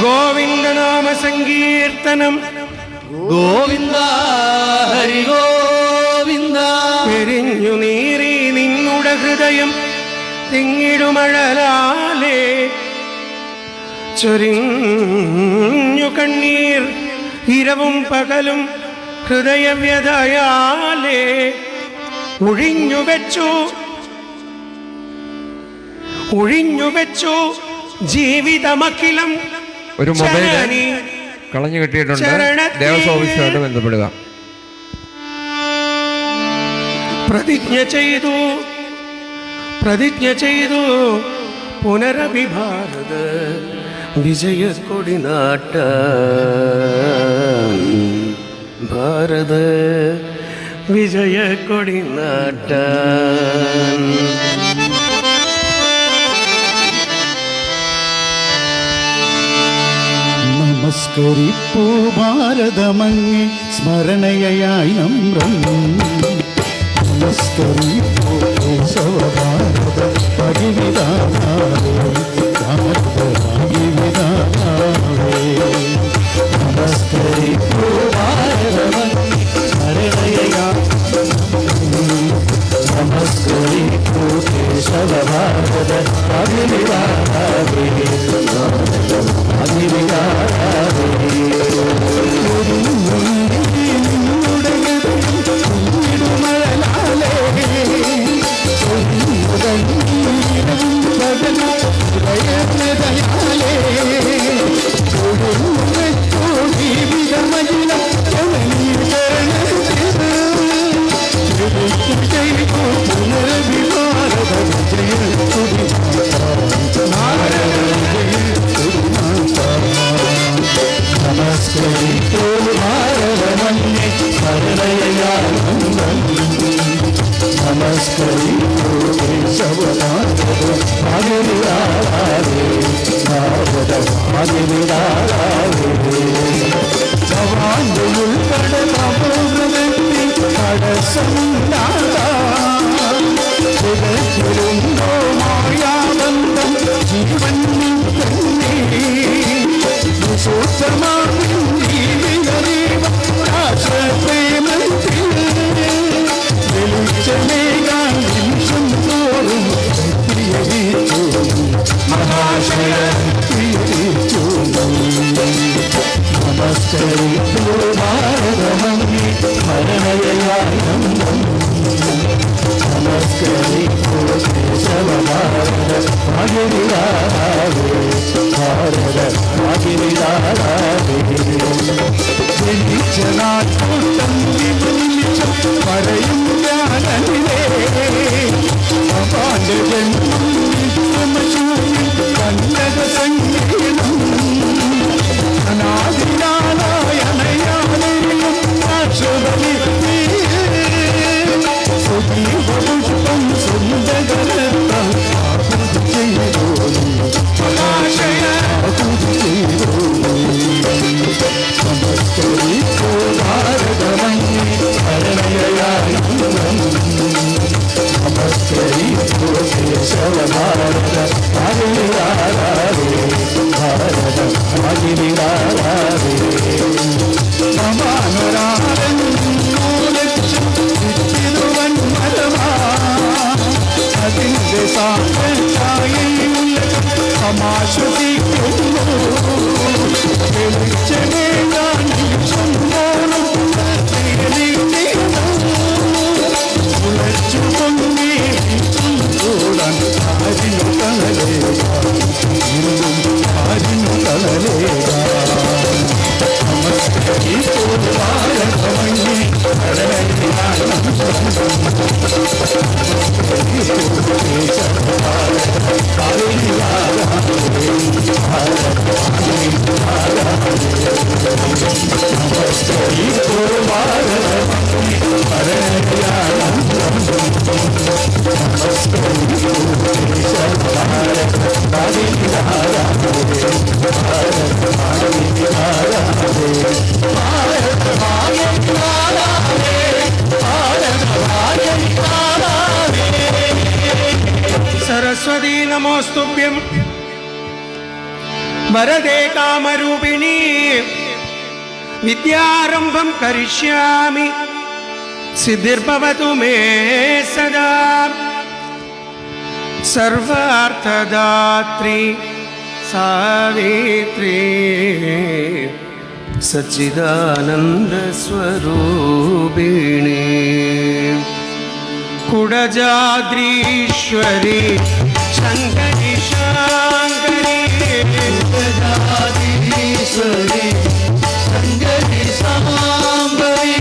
ഗോവിന്ദനാമ സങ്കീർത്തനം. ഗോവിന്ദ ഹരി ഗോവിന്ദ. എരിഞ്ഞു നീറി നിന്നുടെ ഹൃദയം തിങ്ങിടുമഴലാലേ, ചൊരിഞ്ഞു കണ്ണീർ ഇരവും പകലും ഹൃദയവ്യതയാലേ. ഒഴിഞ്ഞു വെച്ചു ജീവിതമഖിലം. ഒരു മൊബൈൽ കളഞ്ഞു കിട്ടിയിട്ടുണ്ട്. ദേവസ്വം ഓഫീസുമായിട്ട് ബന്ധപ്പെടുക. പ്രതിജ്ഞ ചെയ്തു പുനരഭിഭാരത വിജയക്കൊടി നാട്ട. ഭാരത വിജയക്കൊടി നാട്ട. നമസ്കരിപ്പൂ ഭാരതമങ്ങേ സ്മരണയായി നമ്രം. നമസ്കരിപ്പൂ കേശവ ഭാരത ഭഗവിതാനാവേ, ഭഗവിതാനാവേ. നമസ്കരിപ്പൂ ഭാരതമങ്ങേ സ്മരണയായി. നമസ്കരിപ്പൂ കേശവ ഭാരത ഭഗവിതാനാവേ, Namaskar. ഭാരത ഭാഗിനിരാധേ ജനിച്ചനാട്ടം നിമിഷം പറയും ഞാനേ അപാന്റെ ജന്മം കന്നഡ സംഗീതം അനാദിനാരായണയാണെയും സാക്ഷബലി സുഖീപുഷ്പം സുന്ദരത്താൽ ആഹുതി ചെയ്തോ ആഹുതി ചെയ്തോ സമസ്തരിക്കോ ഭാരതമഞ്ഞി ഭരണയാനന്ദം നമസ്കരിക്കോ കേശവ ഭാരത ഭാഗിനിരാധേ ഭാരത ഭാഗിനിരാധേ നമാനുരാരൻ ലക്ഷം മരമാ അതിൻ്റെ സാക്ഷായുള്ള സമാശ്വസിക്കുന്നു വെളിച്ചമേ ഉളച്ചു പൊങ്ങി കൂടാൻ ആരിനു തളരേ നമസ്കരിക്കോ ഭാരതമഞ്ഞി सरस्वती नमोस्तुभ्यं वरदे कामरूपिणी विद्यारंभं करिष्यामि सिद्धिर्भवतु मे सदा सर्वार्थदात्री सावित्री सच्चिदानंद स्वरूपिणी कुडजाद्रीश्वरी शंकरी शांकरी कुडजाद्रीश्वरी शंकरी शांकरी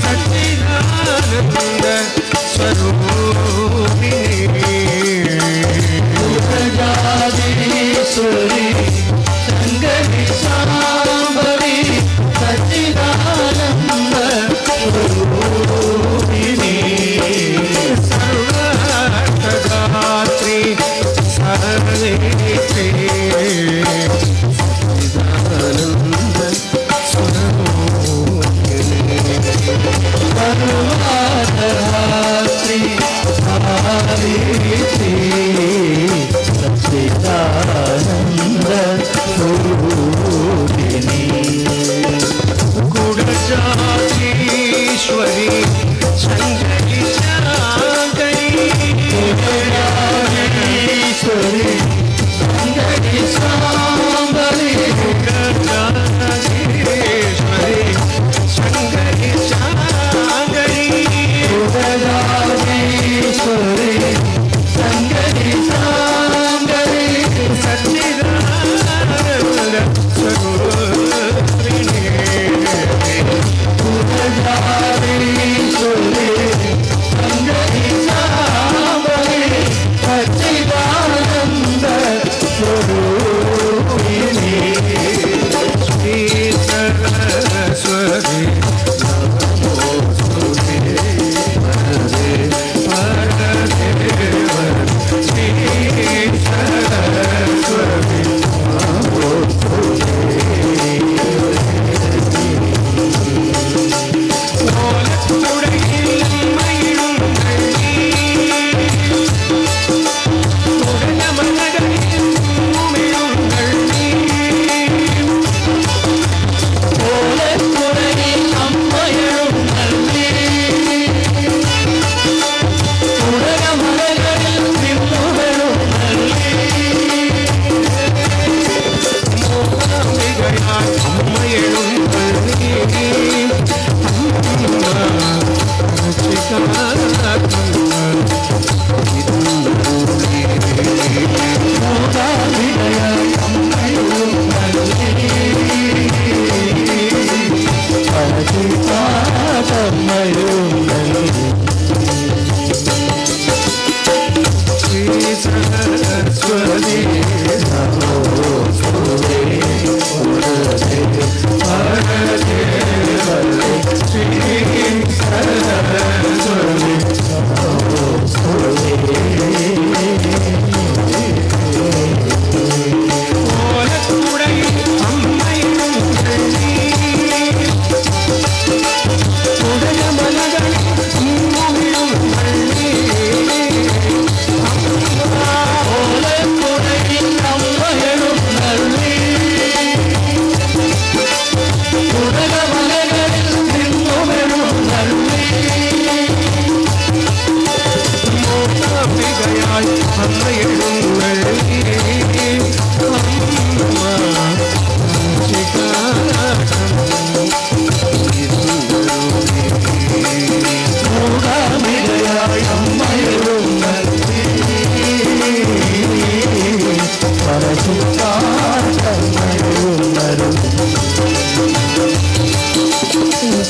सच्चिदानंद स्वरूपिणी कुडजाद्रीश्वरी शंकरी शांकरी सच्चिदानंद स्वरूपिणी सर्वदात्री सर्वेत्री सच्चिदानंद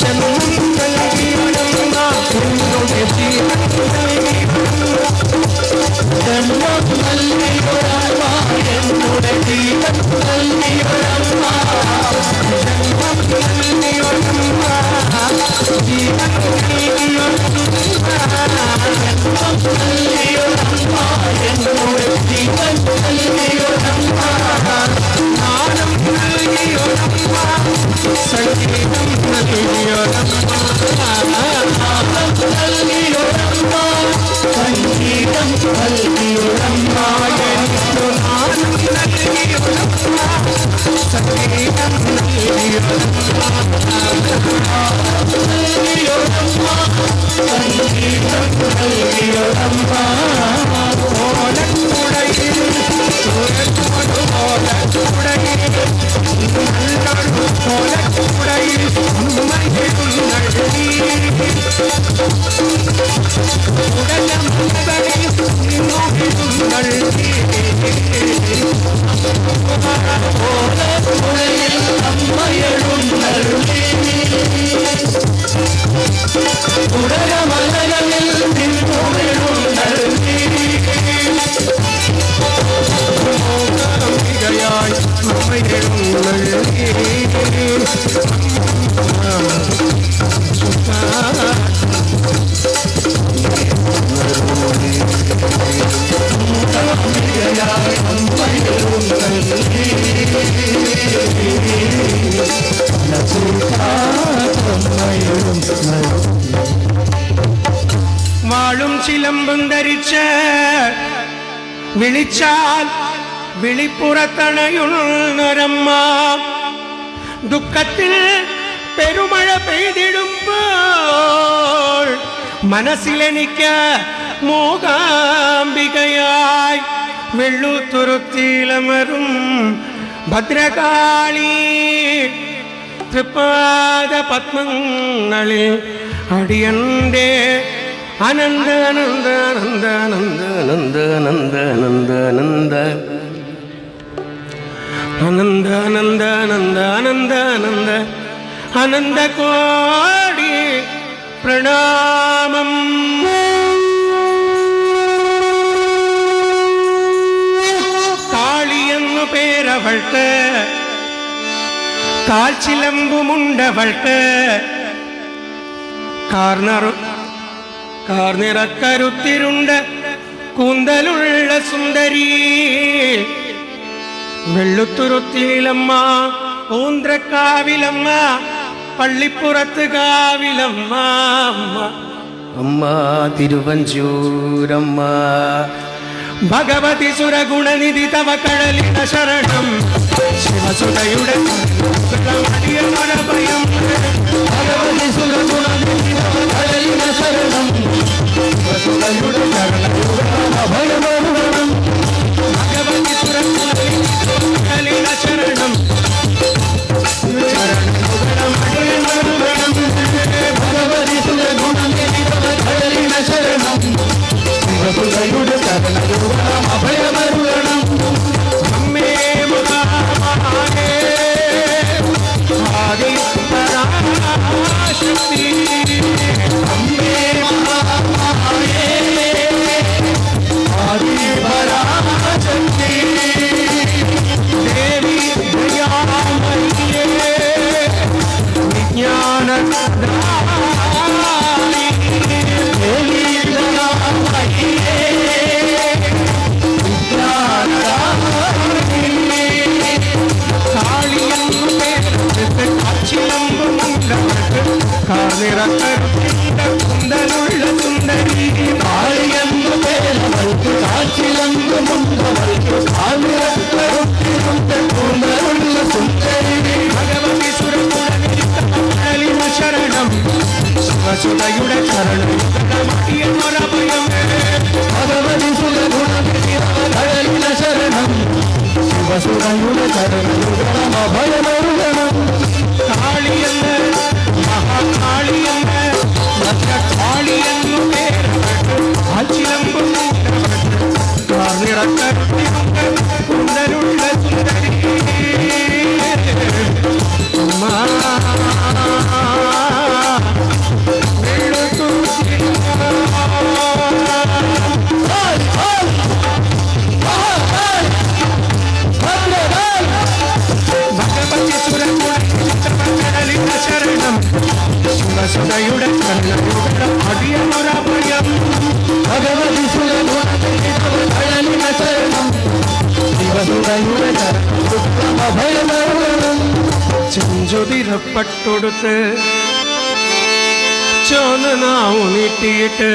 ജന്മം നൽകിയൊരമ്മ എന്നുടെ ജീവൻ നൽകിയൊരമ്മ ജന്മം നൽകിയൊരമ്മ എന്നുടെ ജീവൻ നൽകിയൊരമ്മ ജന്മം നൽകിയൊരമ്മ ജീവൻ നൽകിയൊരമ്മ എന്നുടെ ജീവൻ നൽകിയൊരമ്മ ജ്ഞാനം നൽകിയൊരമ്മ സംഗീതം നൽകിയൊരമ്മ നൽകിയൊരമ്മ സംഗീതം നൽകിയൊരമ്മ എനിക്കു ജ്ഞാനം നൽകിയൊരമ്മ സംഗീതം നൽകിയൊരമ്മ സംഗീതം നൽകിയൊരമ്മ ഓലക്കുടയിൽ ഓലക്കുടയിൽ നല്ലൊരു ഓലക്കുടയിൽ ഉമ്മയെഴുന്നള്ളി ഉടലമുകളിൽ നിന്നുമെഴുന്നള്ളി ഓലക്കുടയിൽ അമ്മയെഴുന്നള്ളി ഉടലമലകളിൽ നിന്നുമെഴുന്നള്ളി മൂകാംബികയായി അമ്മയെഴുന്നള്ളി വാളും ചിലമ്പും ധരിച്ച് വിളിച്ചാൽ വിളിപ്പുറത്തണയുന്നൊരമ്മ ദുഃഖത്തിൽ പെരുമഴ പെയ്തിടുമ്പോൾ മനസ്സിലെനിക്ക് മൂകാംബികയായി വെള്ളുത്തുരുത്തിലമരും ഭദ്രകാളി തൃപ്പാദ പത്മങ്ങളിൽ അടിയന്റെ അനന്ത അനന്ത അനന്ത അനന്ത അനന്ത അനന്ത അനന്ത അനന്ത അനന്ത അനന്ത അനന്ത അനന്ത അനന്ത അനന്ത കോടി പ്രണാമം കാളിയെന്നു പേരവൾക്ക് കാൽച്ചിലമ്പുമുണ്ടവൾക്ക് കാർനിറക്കരുത്തിരുണ്ട് കൂന്തലുള്ള സുന്ദരി വെള്ളുത്തുരുത്തിയിലമ്മ ഊന്ത്രക്കാവിലമ്മ പള്ളിപ്പുറത്ത് കാവിലമ്മ അമ്മ തിരുവഞ്ചൂരമ്മ ഭഗവതി സുരഗുണനിധി തവ കഴലിട ശരണം ശിവസുതയുടെ ഭയം ഭഗവതി സുരഗുണനിധി തവ കഴലിട ശരണം ശിവസുതയുടെ അഭയമരുളണം ഭഗവതി സുരഗുണനിധി ശരണം ഭഗവതി സുരഗുണനിധി തവ കഴലിട ശരണം ശിവസുതയുടെ അഭയമരുളണം അമ്മേ മഹാമായേ ആദി പരാശക്തി അമ്മേ മഹാമായേ ആദിപരാശക്തി ദേവി ദയാമയിയേ വിജ്ഞാനദായിനി ദേവി ദയാമയിയേ വിജ്ഞാനദായിനി കാളിയെന്നു പേരെടുത്ത് കാച്ചിലമ്പുമുണ്ടവൾക്ക് കാർനിറക്കരുത്തിൻ്റെ കുന്തലുള്ള സുന്ദരി കാളിയെന്നു പേരവൾക്ക് കാച്ചിലമ്പുമുണ്ടവൾക്ക് കാലിറക്കരുത്തിരുണ്ട് കൂന്തലുള്ള സുന്ദരി ഭഗവതി സുരകുടലിന ശരണം ശിവസുതയുടെ ശരണം എന്നൊരഭയം ഭഗവതി സുരഗുണനിധി തവ കഴലിട ശരണം ശിവസുരയുടെ ശരണം അഭയമരുളണം കാളിയെന്ന് മഹാകാളിയെന്ന് ഭദ്രകാളിയെന്നു പേരവൾക്ക് കാച്ചിലമ്പുമുണ്ടവൾക്ക് കാർനിറക്കരുത്തിരുണ്ട് കുന്തലുള്ള സുന്ദരി അമ്മ ശിവസുതയുടെ കരുണയുടെ അടിയനുരഭയം ഭഗവതി സുരഗുണലിന ശരണം ശിവസുതയുടെ ഭയമരുളണം ചെഞ്ചുതിരപ്പെട്ടൊടുത്ത് ചോനനാവു നീട്ടിയിട്ട്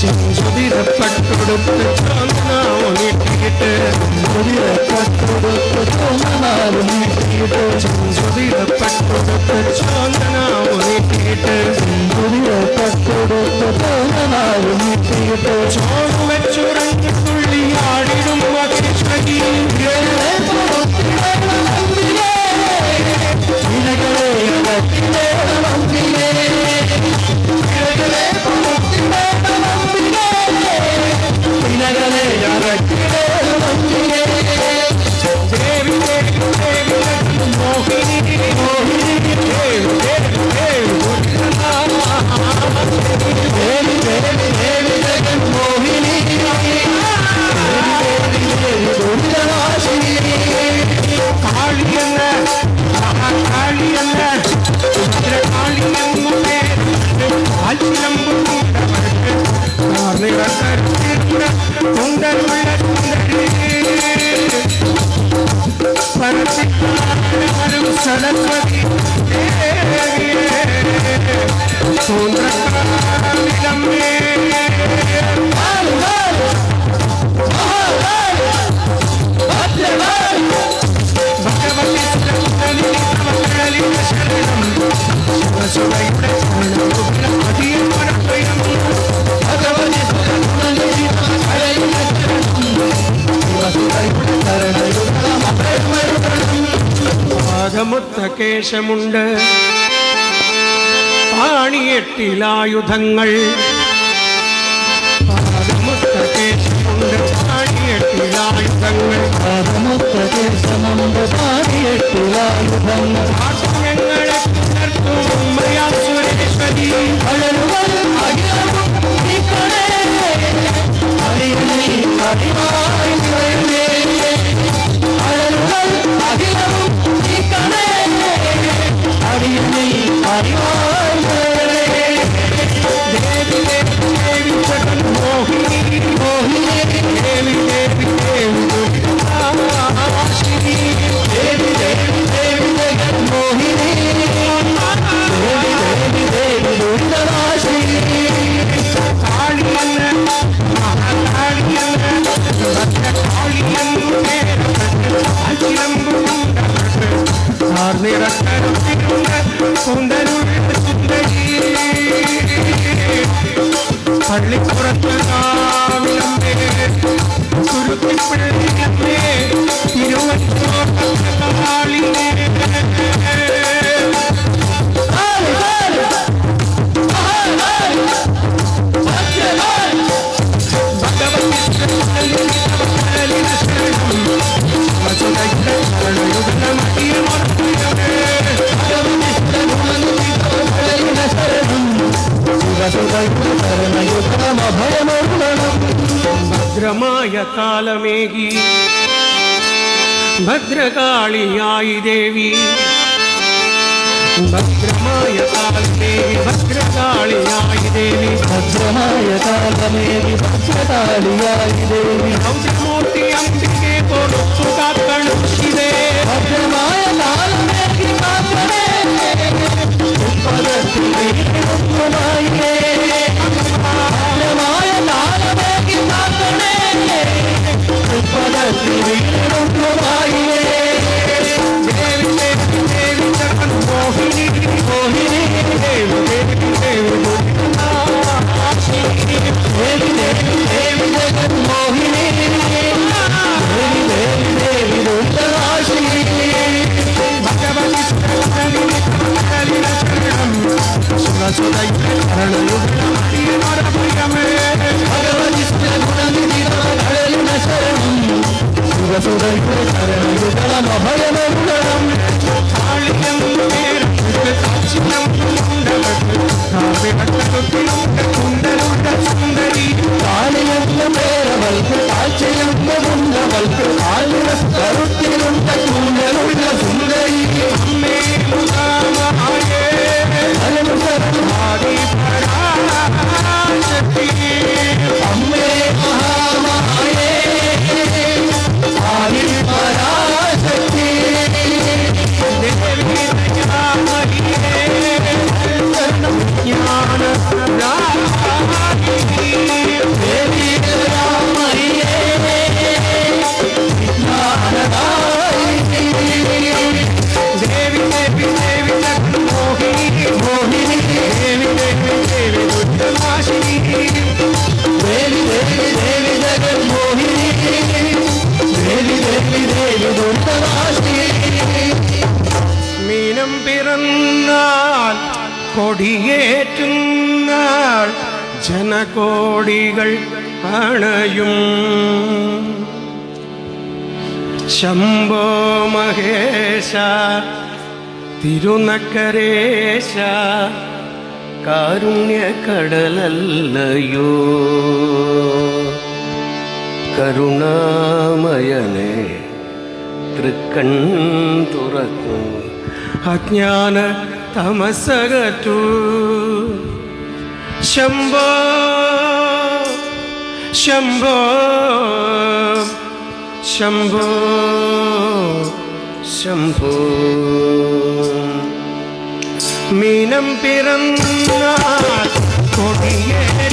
ചെഞ്ചുതിരപ്പെട്ടൊടുത്ത് ചോനനാവു നീട്ടിയിട്ട് ചെഞ്ചുതിരപ്പെട്ടൊടുത്ത് ചോനനാവു നീട്ടിയിട്ട് ചെഞ്ചുതിരപ്പെട്ടൊടുത്ത് ചോനനാവു നീട്ടിയിട്ട് ചെഞ്ചുതിരപ്പെട്ടൊടുത്ത് ചോനനാവു നീട്ടിയിട്ട് ചോണു വെച്ചുറഞ്ഞു തുള്ളിയാടിടും മകേശ്വരി സരസ്വതി പാദമുത്തകേശമുണ്ട് പാണിയെട്ടിലായുധങ്ങൾ പാദമുത്തകേശമുണ്ട് പാണിയെട്ടിലായുധങ്ങൾ പാദമുത്തകേശമുണ്ട് പാണിയെട്ടിലായുധങ്ങൾ ഞങ്ങളെ പുലർത്തും സുരേശ്വരി അഴലുകൾ അഖിലവും നീക്കണേ അടിയണി അടിമായി നിറയണേ അഴലുകൾ അഖിലവും നീക്കണേ അടിയണി അടിമായി നിറയണേ ദേവി ദേവി ദേവി ജഗൻ മോഹിനി മോഹിനി ദേവി ദേവി ദേവി ദുർഗാശിനി ദേവി ദേവി ദേവി ജഗൻ മോഹിനി ദേവി ദേവി ദേവി ദുരിതനാശിനി കാളിയന്ന് മഹാകാളിയന്ന് ഭദ്രകാളിയന്ന് പള്ളിപ്പുറത്ത് കാവിലമ്മേ കുരുത്തിപ്പള്ളിയമ്മേ തിരുവനന്തപുരത്തെ ഭദ്രമായ കാലമേകി ഭദ്രകാളിയായി ദേവി ഭദ്രമായ കാലമേകി ഭദ്രകാളിയായി ദേവി ഭദ്രമായ കാലമേകി ഭദ്രകാളിയായി ദേവി ഭദ്രമൂർത്തി അംബികെ കൊടുത്തു കാക്കണം ശിവേ ഭദ്രമായ കാലമേകി കാക്കണേ പദത്തിലേക്കുമായിരേ ഭദ്രമായ കാലമേകി കാക്കണേ പദത്തിലേക്കുമായിരേ ദേവി ദേവി ദേവി ജഗൻ മോഹിനി മോഹിനി ദേവി ദേവി ദേവി ദുർഗാശിനി ദേവി ദേവി ദേവി ജഗൻ മോഹിനി ദേവി ദേവി ദേവി ദുരിതനാശിനി ഭഗവതി നാൾ കൊടിയേറ്റും നാൾ ജനകോടികൾ അണയും. ശംഭോ മഹേശ തിരുനക്കരേശ കാരുണ്യക്കടലല്ലയോ കരുണാമയനെ തൃക്കൺ തുറക്കൂ അജ്ഞാന തമസകറ്റു. ശംഭോ ശംഭോ ശംഭോ ശംഭോ. മീനം പിറന്നാൽ കൊടിയേറ്റുന്നാൾ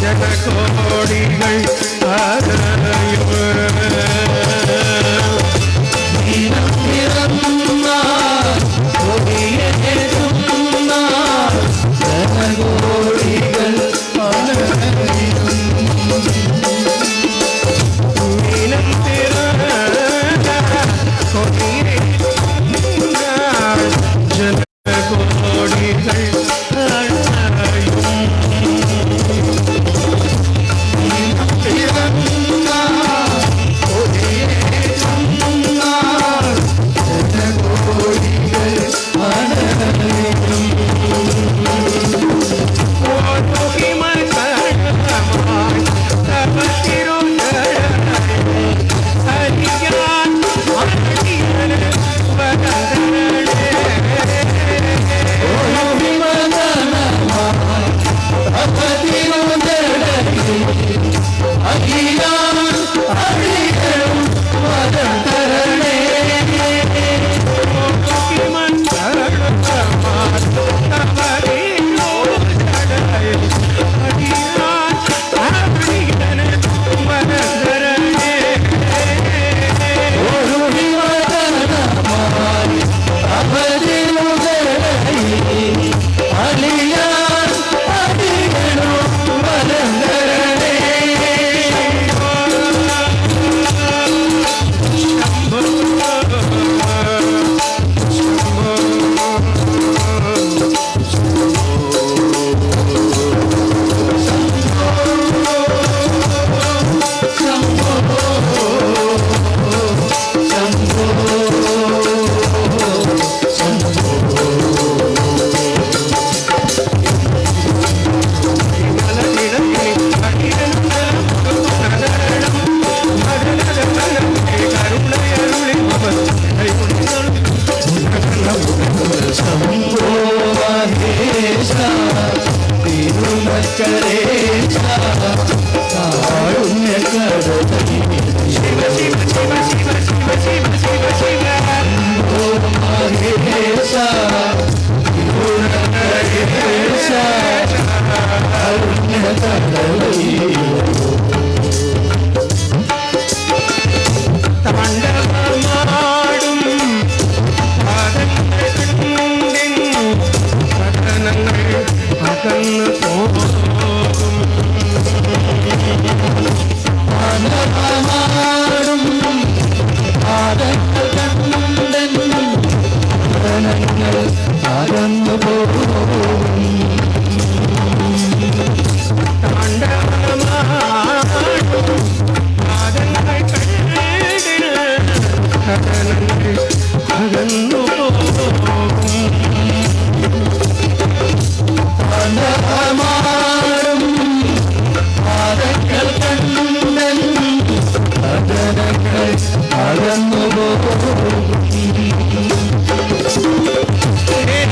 ജനകോടികൾ അണയും. മീനം പിറന്നാൽ കൊടിയേറ്റുന്നാൾ ജനകോടികൾ അണയും. മീനം പിറന്നാൽ കൊടിയേറ്റുന്നാൾ ജനകോടികൾ അണയും.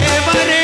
ദേവരേ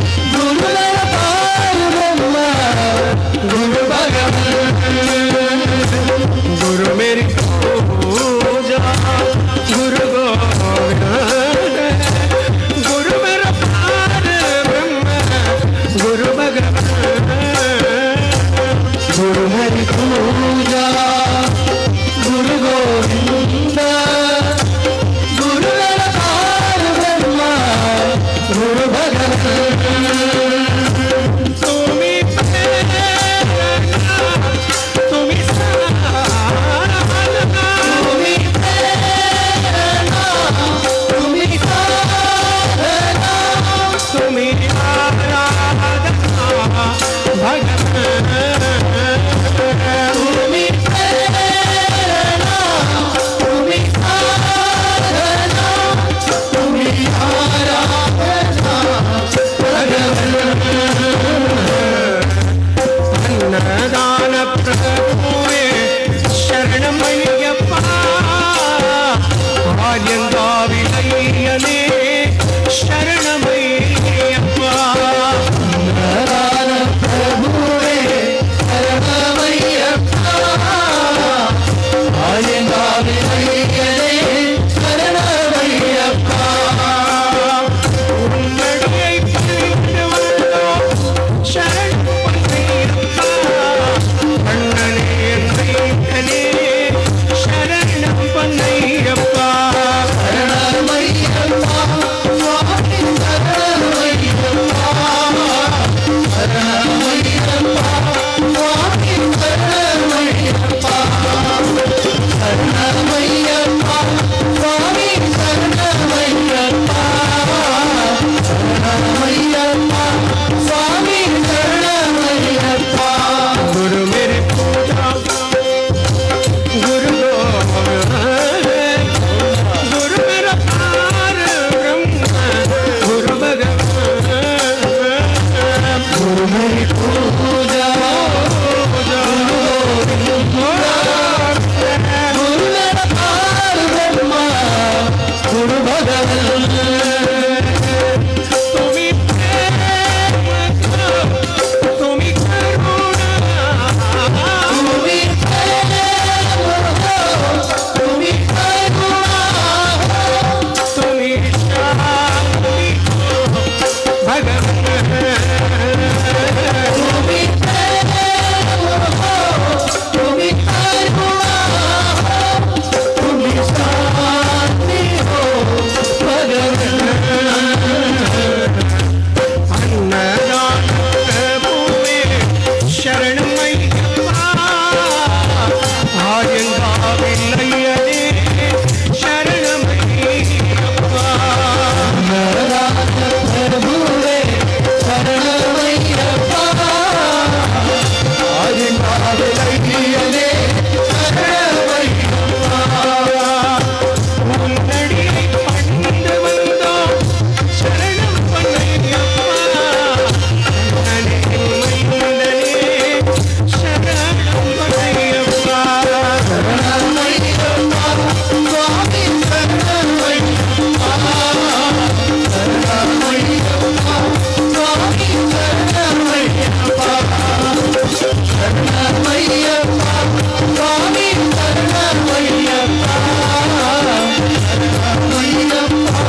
ஐயனே சரணமையப்பா. பிரபுவே சரணமையப்பா, ஆயங்காவில் ஐயனே சரணமையப்பா. உன்னடியை பணிந்து வந்தோம் சரணமையப்பா. அண்ணனே ஐயனே சரணம் பண்ணையப்பா. சரணமையப்பா, சுவாமி சரணமையப்பா, சரணமையப்பா, சுவாமி சரணமையப்பா, சரணமையப்பா, சுவாமி சரணமையப்பா, சரணமையப்பா, சுவாமி சரணமையப்பா. गुरु मेरे पूजा गुरु गुरु मेरा पार ब्रह्म गुरु भगवान गुरु मेरी पूजा, गुरु मेरा पार ब्रह्मा, गुरु भगवान. तुम्ही प्रेम तुम्ही करुणा तुम्ही प्रेम हो, तुम्ही करुणा हो, तुम्ही शांती भगवान तुम्ही प्रेम हो, तुम्ही करुणा हो, तुम्ही शांती हो भगवान. अन्नदान प्रभुवे शरणमय्यप्पा. आयंगाविल्लय्यने शरणमय्यप्पा. பிரபுவே சரணமையப்பா, ஆயங்காவில் ஐயனே சரணமையப்பா. உன்னடியை பணிந்து வந்தோம் சரணம் பண்ணையப்பா. அண்ணனே மைந்தனே சரணம் பண்ணையப்பா. சரணமையப்பா, சுவாமி சரணமையப்பா, சரணமையப்பா, சுவாமி சரணமையப்பா, சரணமையப்பா, சுவாமி சரணமையப்பா, சரணமையப்பா,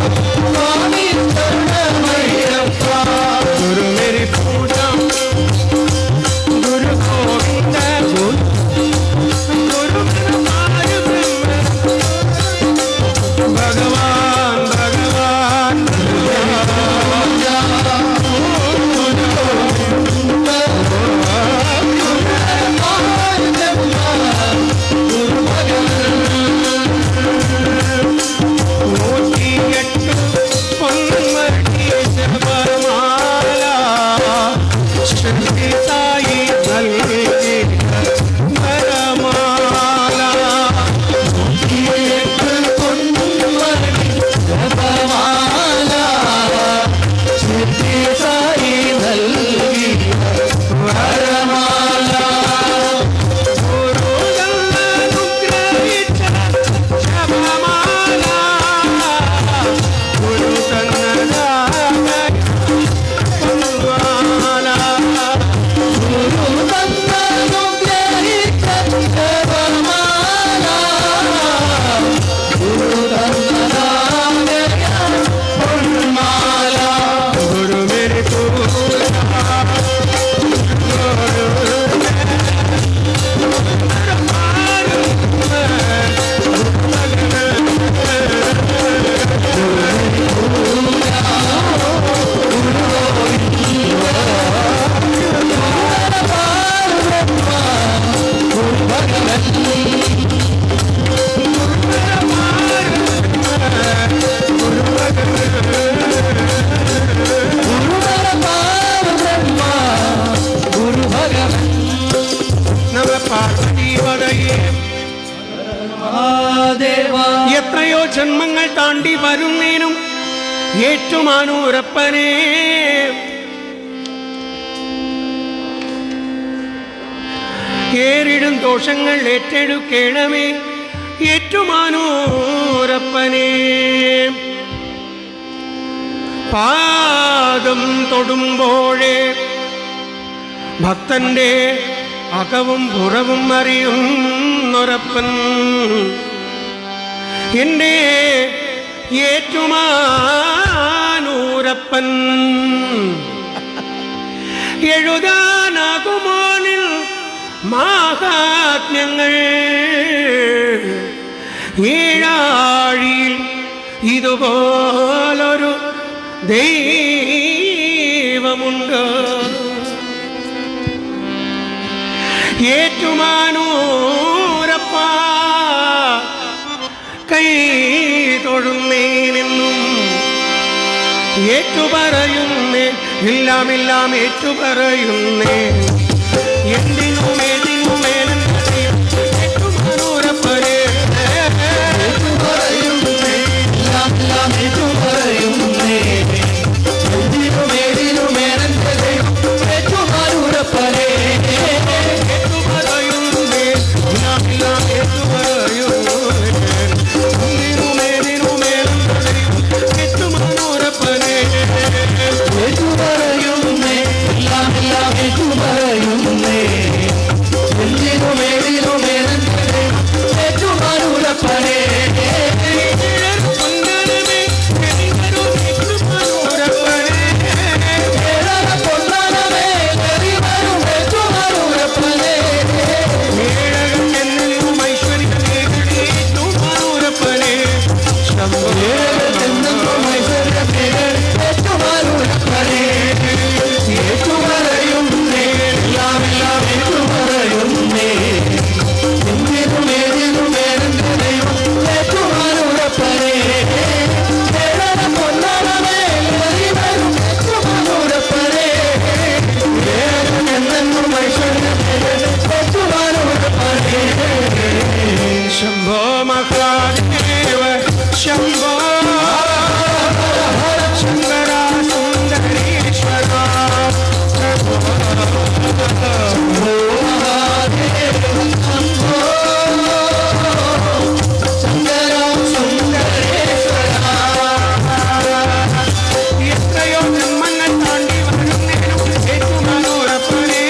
சுவாமி சரணமையப்பா. गुरु मेरी पूजा गुरु गोविंद गुरु मेरा पार ब्रह्म भगवान भगवान நூற்றியெட்டு பொன்மடி ஜபமாலா ஸ்ரீ சாயி நல்கி வரமாலா. பொன்மணி ஜபமாலா, சித்தி சாயி நல்கி வரமாலா. गुरुदन्नुग्रहित जपमाला गुरु तन्नदाय कुर्वाला. गुरु तन्ननुग्रहित जपमाला, गुरु तन्नदाय कुर्वाला. गुरु मेरे पूजा नम पार्वती वदये. தேவா எத்தனையோ ஜன்மங்கள் தாண்டி வரும் நேனும் ஏற்றுமானூரப்பனே. ஏறிடும் தோஷங்கள் ஏற்றெடுக்கேணமே ஏற்றுமானூரப்பனே. പാദം തൊടുമ്പോഴേ ഭക്തന്റെ അകവും പുറവും അറിയുന്നൊരപ്പൻ, എൻ്റെ ഏറ്റുമാനൂരപ്പൻ. എഴുതാനാകുമോനിൽ മാഹാത്മ്യങ്ങൾ, ഏഴാഴിയിൽ ഇതുപോലൊരു ദൈവമുണ്ട്. ഏറ്റുമാനൂരപ്പ കൈ തൊഴുന്നേനെന്നും ഏറ്റുപറയുന്നേ, എല്ലാം ഏറ്റുപറയുന്നേ. എന്തിനും ഏതിനും ഏറ്റുമാനൂരപ്പനെ ഏറ്റുപറയുന്നേ, എല്ലാം ഏറ്റുപറയുന്നേ. എന്തിനും ഏതിനും ഏനന്റെ ദൈവം ഏറ്റുമാനൂരപ്പനെ. ഏറ്റുപറയുന്നേ, എല്ലാം ഏറ്റുപറയുന്നേ. എന്തിനും ഏതിനും ഏനന്റെ ദൈവം ഏറ്റുമാനൂരപ്പനെ. ഏറ്റുപറയുന്നേ, എല്ലാം ഏറ്റുപറയുന്നേ. എന്തിനും ഏതിനും ഏനന്റെ ദൈവം ഏറ്റുമാനൂരപ്പനെ. ശംഭോ മഹാദേവ ശംഭോ ശങ്കര സുന്ദരീശ്വര എത്രയോ ജന്മങ്ങൾ താണ്ടി വരുന്നേനും ഏറ്റുമാനൂരപ്പനെ.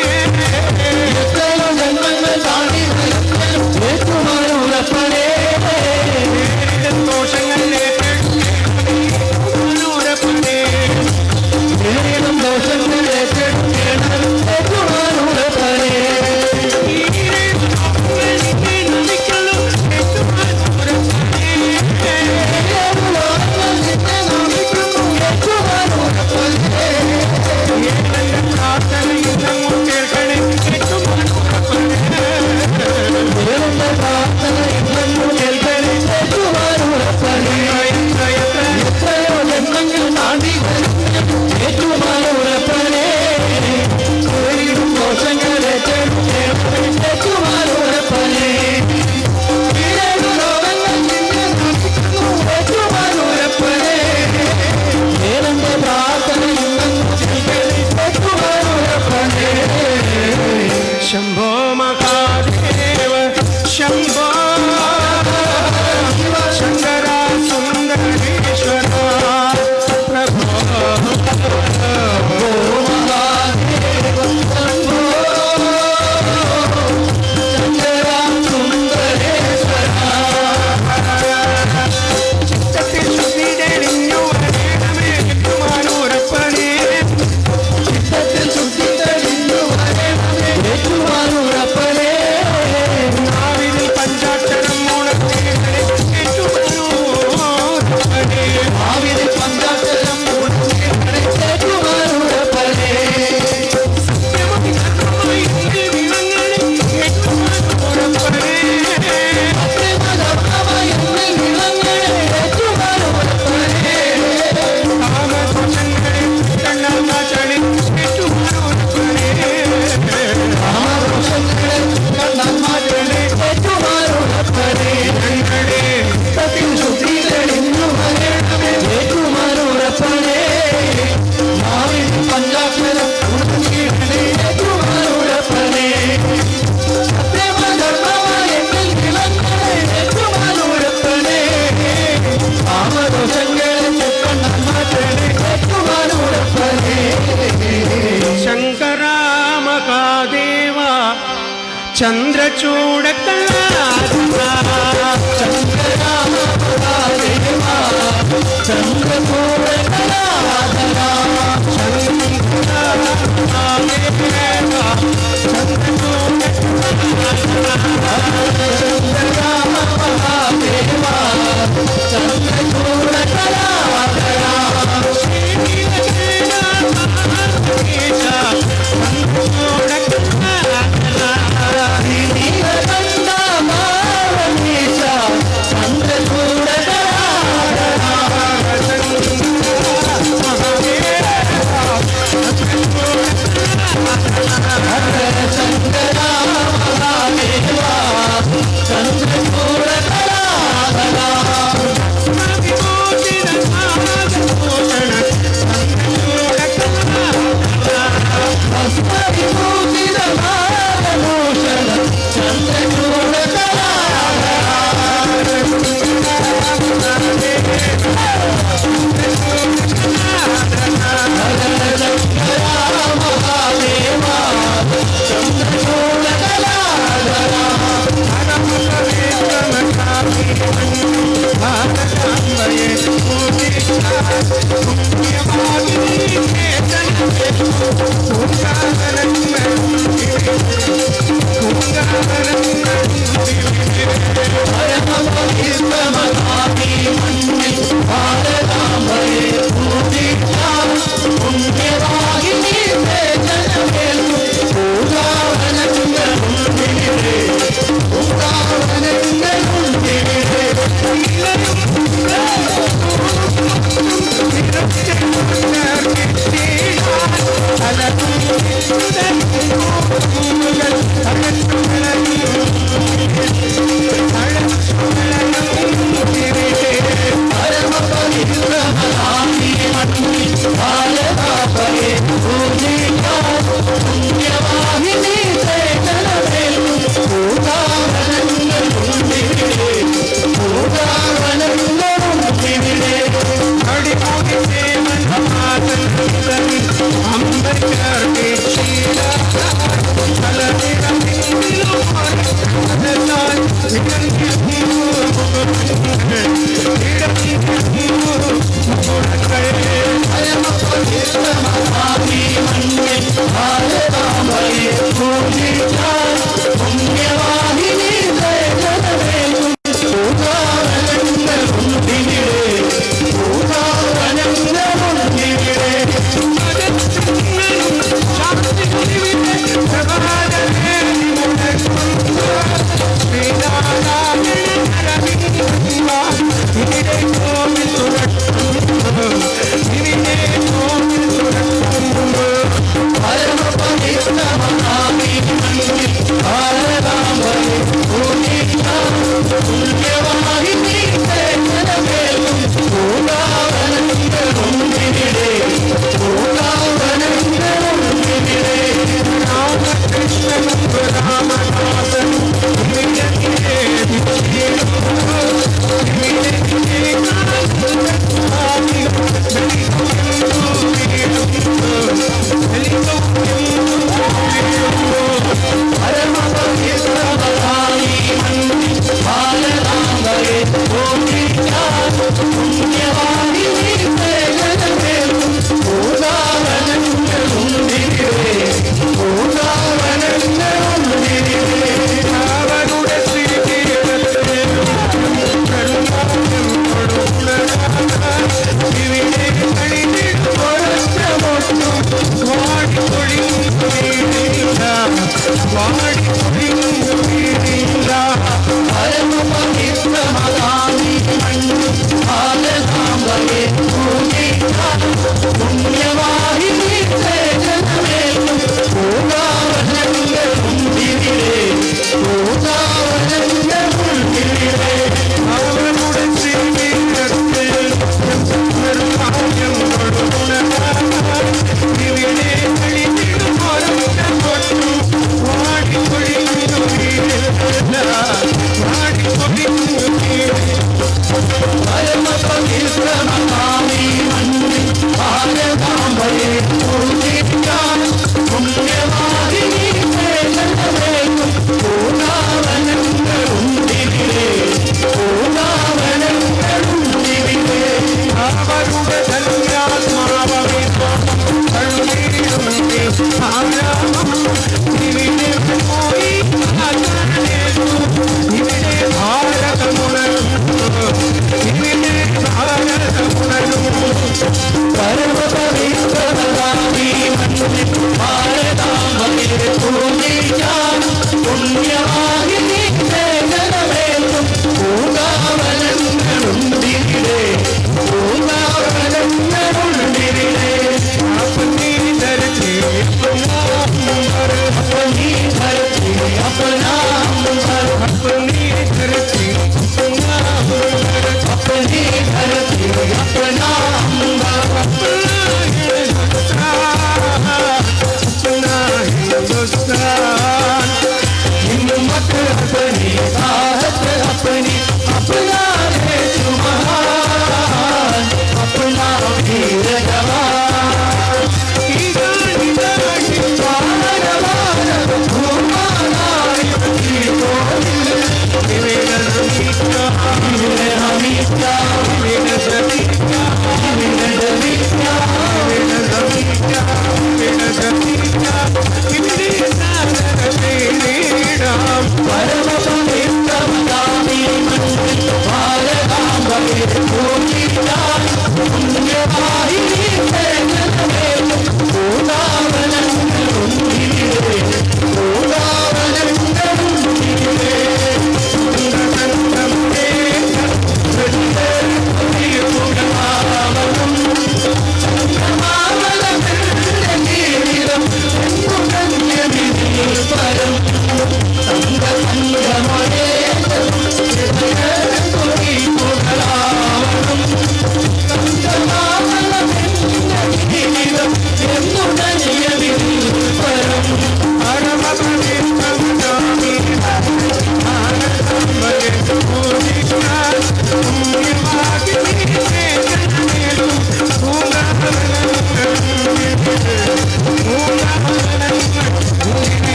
എത്രയോ ജന്മങ്ങൾ താണ്ടി വരുന്നേനും ഏറ്റുമാനൂരപ്പനെ. ദോഷങ്ങൾ ഏറ്റുമാനൂരപ്പനെ. ഏതും ദോഷങ്ങൾ ഏറ്റെടുക്കണം ഏറ്റുമാനൂരപ്പനെ. എത്രയോ ജന്മങ്ങൾ താണ്ടി ഏറ്റുമാനൂരപ്പനെ. ഏതും ദോഷങ്ങൾ ഏറ്റെടുക്കണം ഏറ്റുമാനൂരപ്പനെ. ഏഴു ലോകങ്ങൾ നിന്നെ നമിക്കുന്നു ഏറ്റുമാനൂരപ്പനെ. ഏതെന്റെ പ്രാർത്ഥന ഇന്നെന്നും കേൾക്കണം ഏറ്റുമാനൂരപ്പനെ. ശംഭോ മഹാദേവ ശംഭോ ശങ്കര സുന്ദരീശ്വര പ്രഭോ. ചിത്തത്തിൽ ശുദ്ധി തെളിഞ്ഞു വരണമേ ഏറ്റുമാനൂരപ്പനെ. ചിത്തത്തിൽ ശുദ്ധി തെളിഞ്ഞു വരണമേ ഏറ്റുമാനൂരപ്പനെ. നാവിൽ പഞ്ചാക്ഷരം മുഴക്കേണമേ ഏറ്റുമാനൂരപ്പനെ. ആവിൽ പഞ്ചാക്ഷരം മുഴക്കേണമേ ഏറ്റുമാനൂരപ്പനെ. സത്യമായി വിളങ്ങളെ ഏറ്റുമാനൂരപ്പനെ. അത്യുന്നതമായ എന്നിൽ വിളങ്ങണേ ഏറ്റുമാനൂരപ്പനെ. കാമദോഷങ്ങളെ കണ്ണാചളി ഏറ്റുമാനൂരപ്പനെ. കാമദോഷങ്ങളെ കണ്ണാൽ മാറ്റണേ ഏറ്റുമാനൂരപ്പനെ. ഞങ്ങളെ ചിത്തത്തിൽ ശുദ്ധി തെളിഞ്ഞു വരണമേ ഏറ്റുമാനൂരപ്പനെ. ചന്ദ്രചൂടക്കല്ലാ ചന്ദ്രരാമ മഹാദേവാ ചന്ദ്രചൂടകലാധരാ ചന്ദ്രരാമ മഹാദേവാ ചന്ദ്രചൂടകലാധരാ നീലകണ്ഠ മാവനീശ ചന്ദ്രചൂടകലാധരാ ശങ്കരാമ മഹാദേവാ ചന്ദ്രചൂടകലാധരാ ഭസ്മവിഭൂഷിതനാഗഭൂഷണ ചന്ദ്രചൂടകലാധരാ ശങ്കരാമ മഹാദേവാ ചന്ദ്രചൂടകലാധരാ പരമപവിത്രമതാപി മണ്ണിൽ ഭാരതാംബയെ പൂജിക്കാം പുണ്യവാഹിനി ജനമേൽക്കും പൂജാവനങ്ങളുണ്ടിവിടെ പൂജാവനങ്ങളുണ്ടിവിടെ ിലെ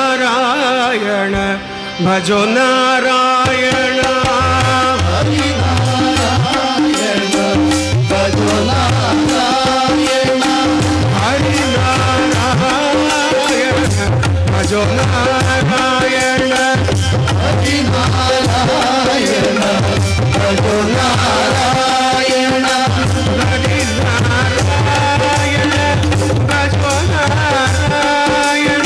ഹരിനാരായണ ഭജോ നാരായണ ഹരിനാരായണ ഭജോ നാരായണ ഹരിനാരായണ ഭജോ നാരായണ ഹരിനാരായണ ഭജോ നാരായണ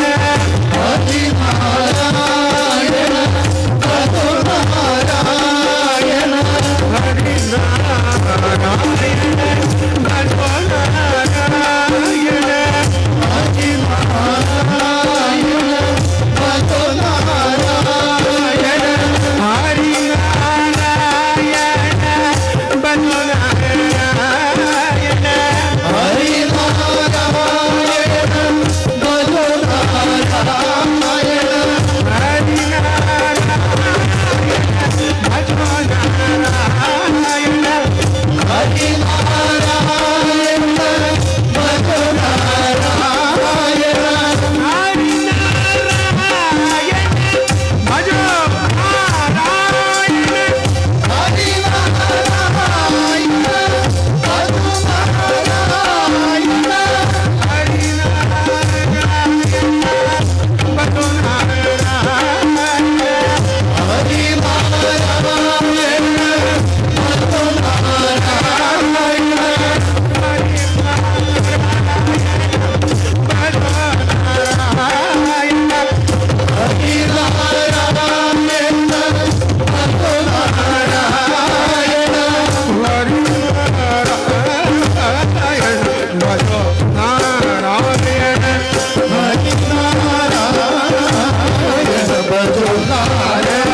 ഹരിനാരായണ ഭജോ നാരായണ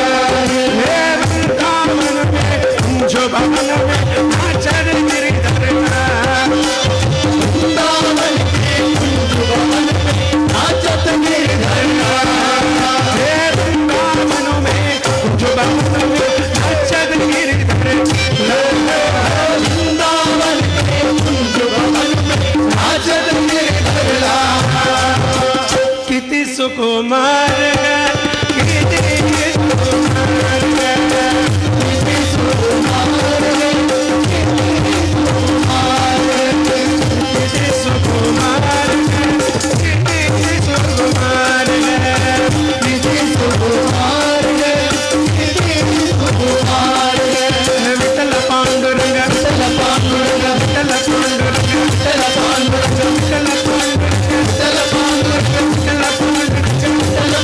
सुकुमार किती सुकुमार किती सुकुमार किती सुकुमार किती सुकुमार किती सुकुमार किती सुकुमार विठ्ठल पांडुरंग विठ्ठल पांडुरंग विठ्ठल पांडुरंग विठ्ठल पांडुरंग विठ्ठल पांडुरंग विठ्ठल पांडुरंग विठ्ठल पांडुरंग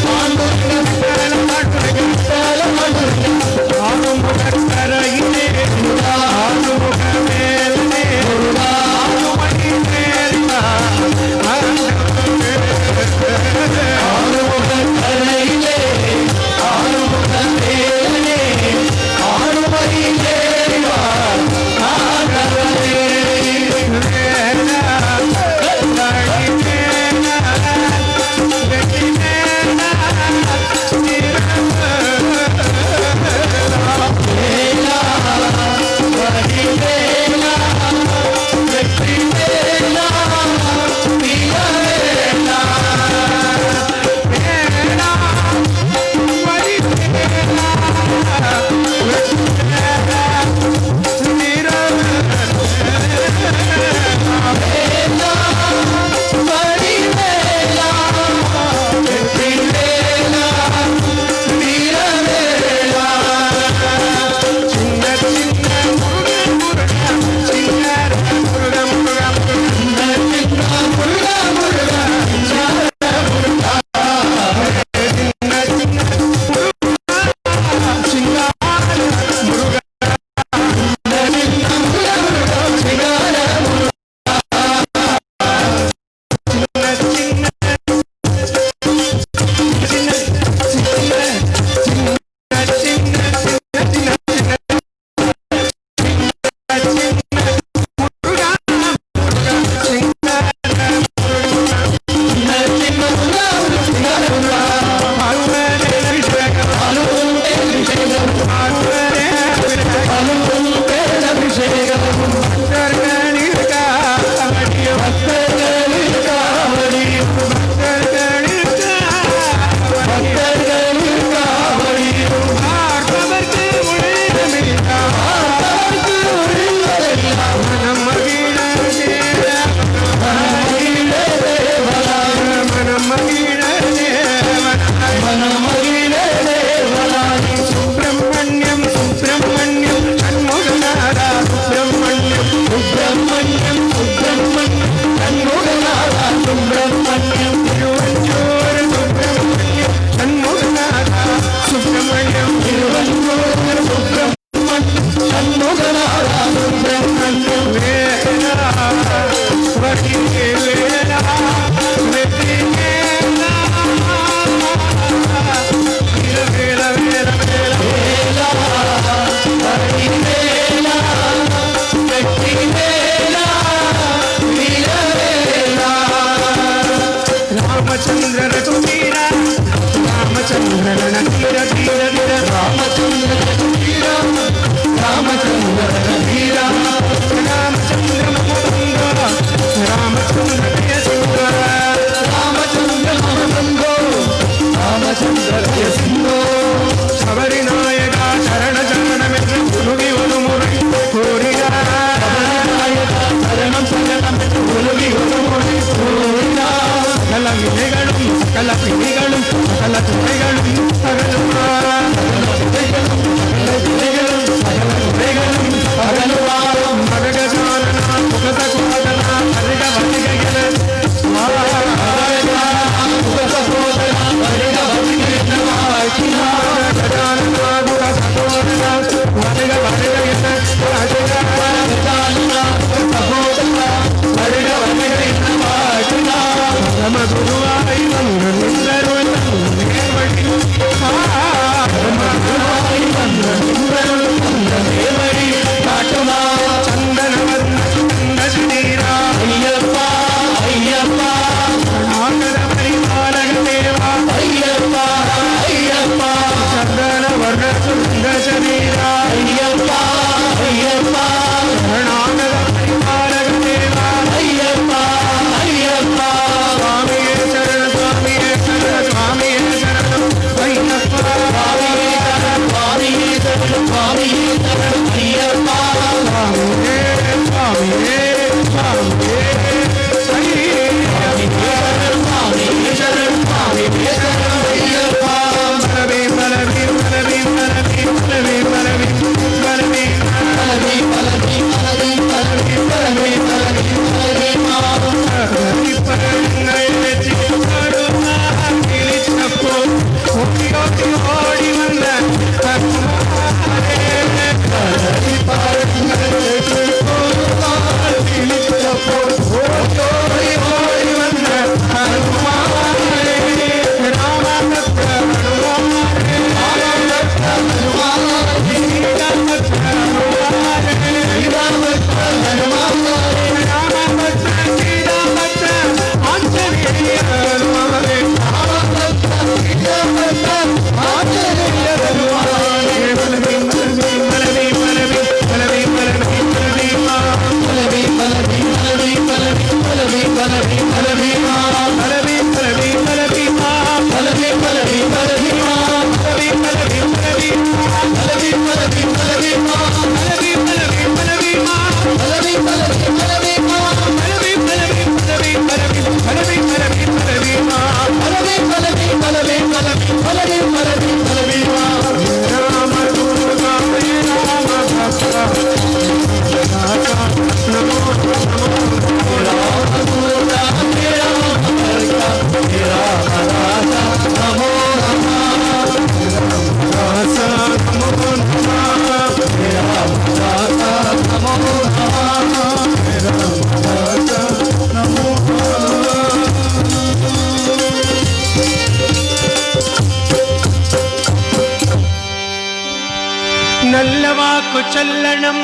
വാക്കു ചൊല്ലണം,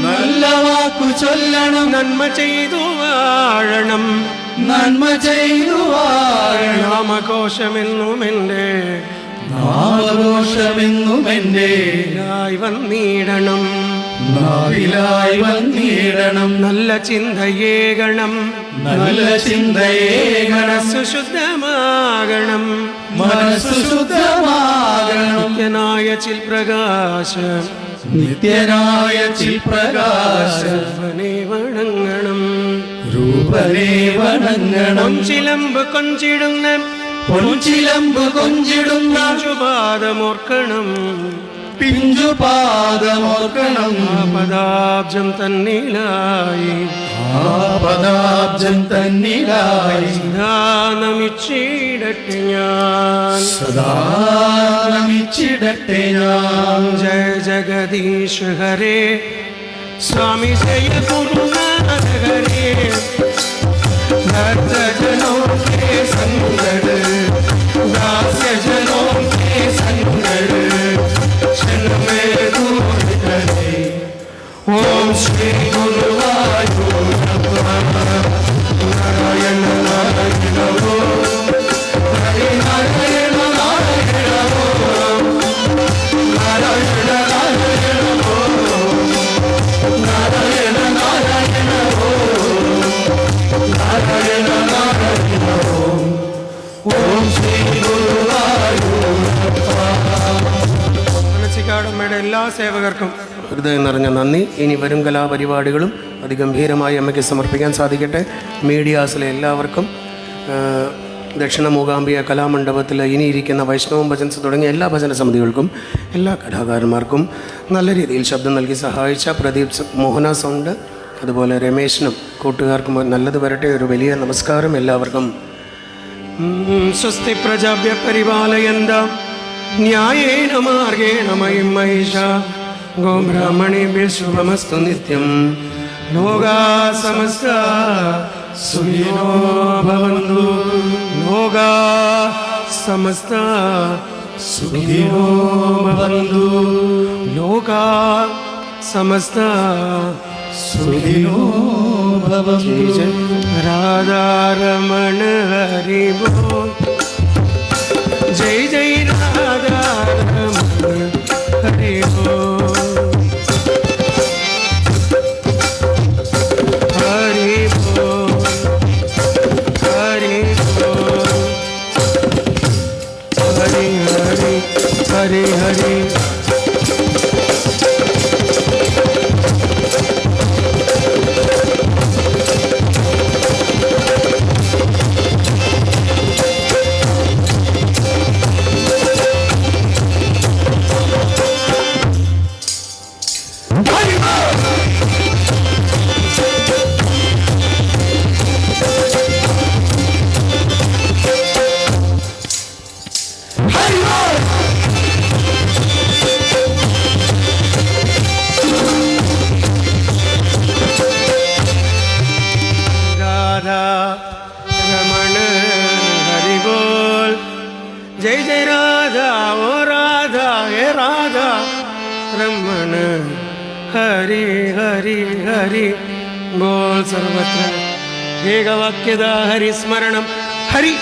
നല്ല വാക്കു ചൊല്ലണം, നന്മ ചെയ്തു വാഴണം, നന്മ ചെയ്തു വാഴണം. നാമഘോഷമെന്നും എൻ്റെ നാമഘോഷമെന്നും എൻ്റെ നാവിലായി വന്നിടണം, നാവിലായി വന്നിടണം. നല്ല ചിന്തയേകണം, നല്ല ചിന്തയേകണം, മനസ്സു ശുദ്ധമാകണം, മനസ്സു ശുദ്ധമാകണം. നിത്യനായ ചിൽപ്രകാശം, നിത്യനായ ചിൽപ്രകാശം, രൂപനെ വണങ്ങണം, രൂപനെ വണങ്ങണം. പൊൻചിലമ്പ് കൊഞ്ചിടുന്ന പൊൻചിലമ്പ് കൊഞ്ചിടുന്ന പാദമോർക്കണം, പിഞ്ചുപാദമോർക്കണം. പദാബ്ജം തന്നിലായി പദാബ്ജം തന്നിലായി സദാ നമിച്ചിടട്ടെ ഞാൻ, സദാ നമിച്ചിടട്ടെ ഞാൻ. ജയ ജഗദീശ് ഹരേ, സ്വാമി ജയ ഗുരുനാഥ ഹരേ. भक्तजनों के संगड़, दास्यजनों के संगड़, क्षण में दूर करे. ओम श्री गुरुवायूरप्पा, नारायण नारायण ओम, हरे नारायण नारायण ओम, नारायण नारायण ओम, नारायण नारायण ओम, नारायण नारायण ओम. ഓം ശ്രീ ഗുരുവായൂരപ്പ. മനസ്സിക്കാടമ്മയുടെ എല്ലാ സേവകർക്കും ഹൃദയം നിറഞ്ഞ നന്ദി. ഇനി വരും കലാപരിപാടികളും അതിഗംഭീരമായി അമ്മയ്ക്ക് സമർപ്പിക്കാൻ സാധിക്കട്ടെ. മീഡിയാസിലെ എല്ലാവർക്കും, ദക്ഷിണ മൂകാംബിക കലാമണ്ഡപത്തിൽ ഇനിയിരിക്കുന്ന വൈഷ്ണവം ഭജൻസ് തുടങ്ങിയ എല്ലാ ഭജന സമിതികൾക്കും എല്ലാ കലാകാരന്മാർക്കും നല്ല രീതിയിൽ ശബ്ദം നൽകി സഹായിച്ച പ്രദീപ് മോഹന സൗണ്ട്, അതുപോലെ രമേശിനും കൂട്ടുകാർക്കും നല്ലത് വരട്ടെ. ഒരു വലിയ നമസ്കാരം എല്ലാവർക്കും. സ്വസ്തി പ്രജാഭ്യ പരിപാലയന്താം ന്യായേന മാർഗേണ മഹിം മഹിഷാ ഗോബ്രാഹ്മണേഭ്യഃ ശുഭമസ്തു നിത്യം. ലോകാ സമസ്താ സുഖിനോ ഭവന്തു, ലോകാ സമസ്താ സുഖിനോ ഭവന്തു, ലോകാ സമസ്താ സുഖിനോ ഭവന്തു. രാധാരമണ ഹരി ബോൽ, ജയ ജയ രാധാരമണ ഹരി ബോൽ, ഹരി ബോൽ, ഹരി ബോൽ, ഹരി ഹരി ഹരി ഹരി. रमण हरि बोल, जय जय राधा ओ राधा हे राधा रमण हरि हरि हरि बोल. सर्वत्र एकवाक्यदा हरि स्मरणं हरि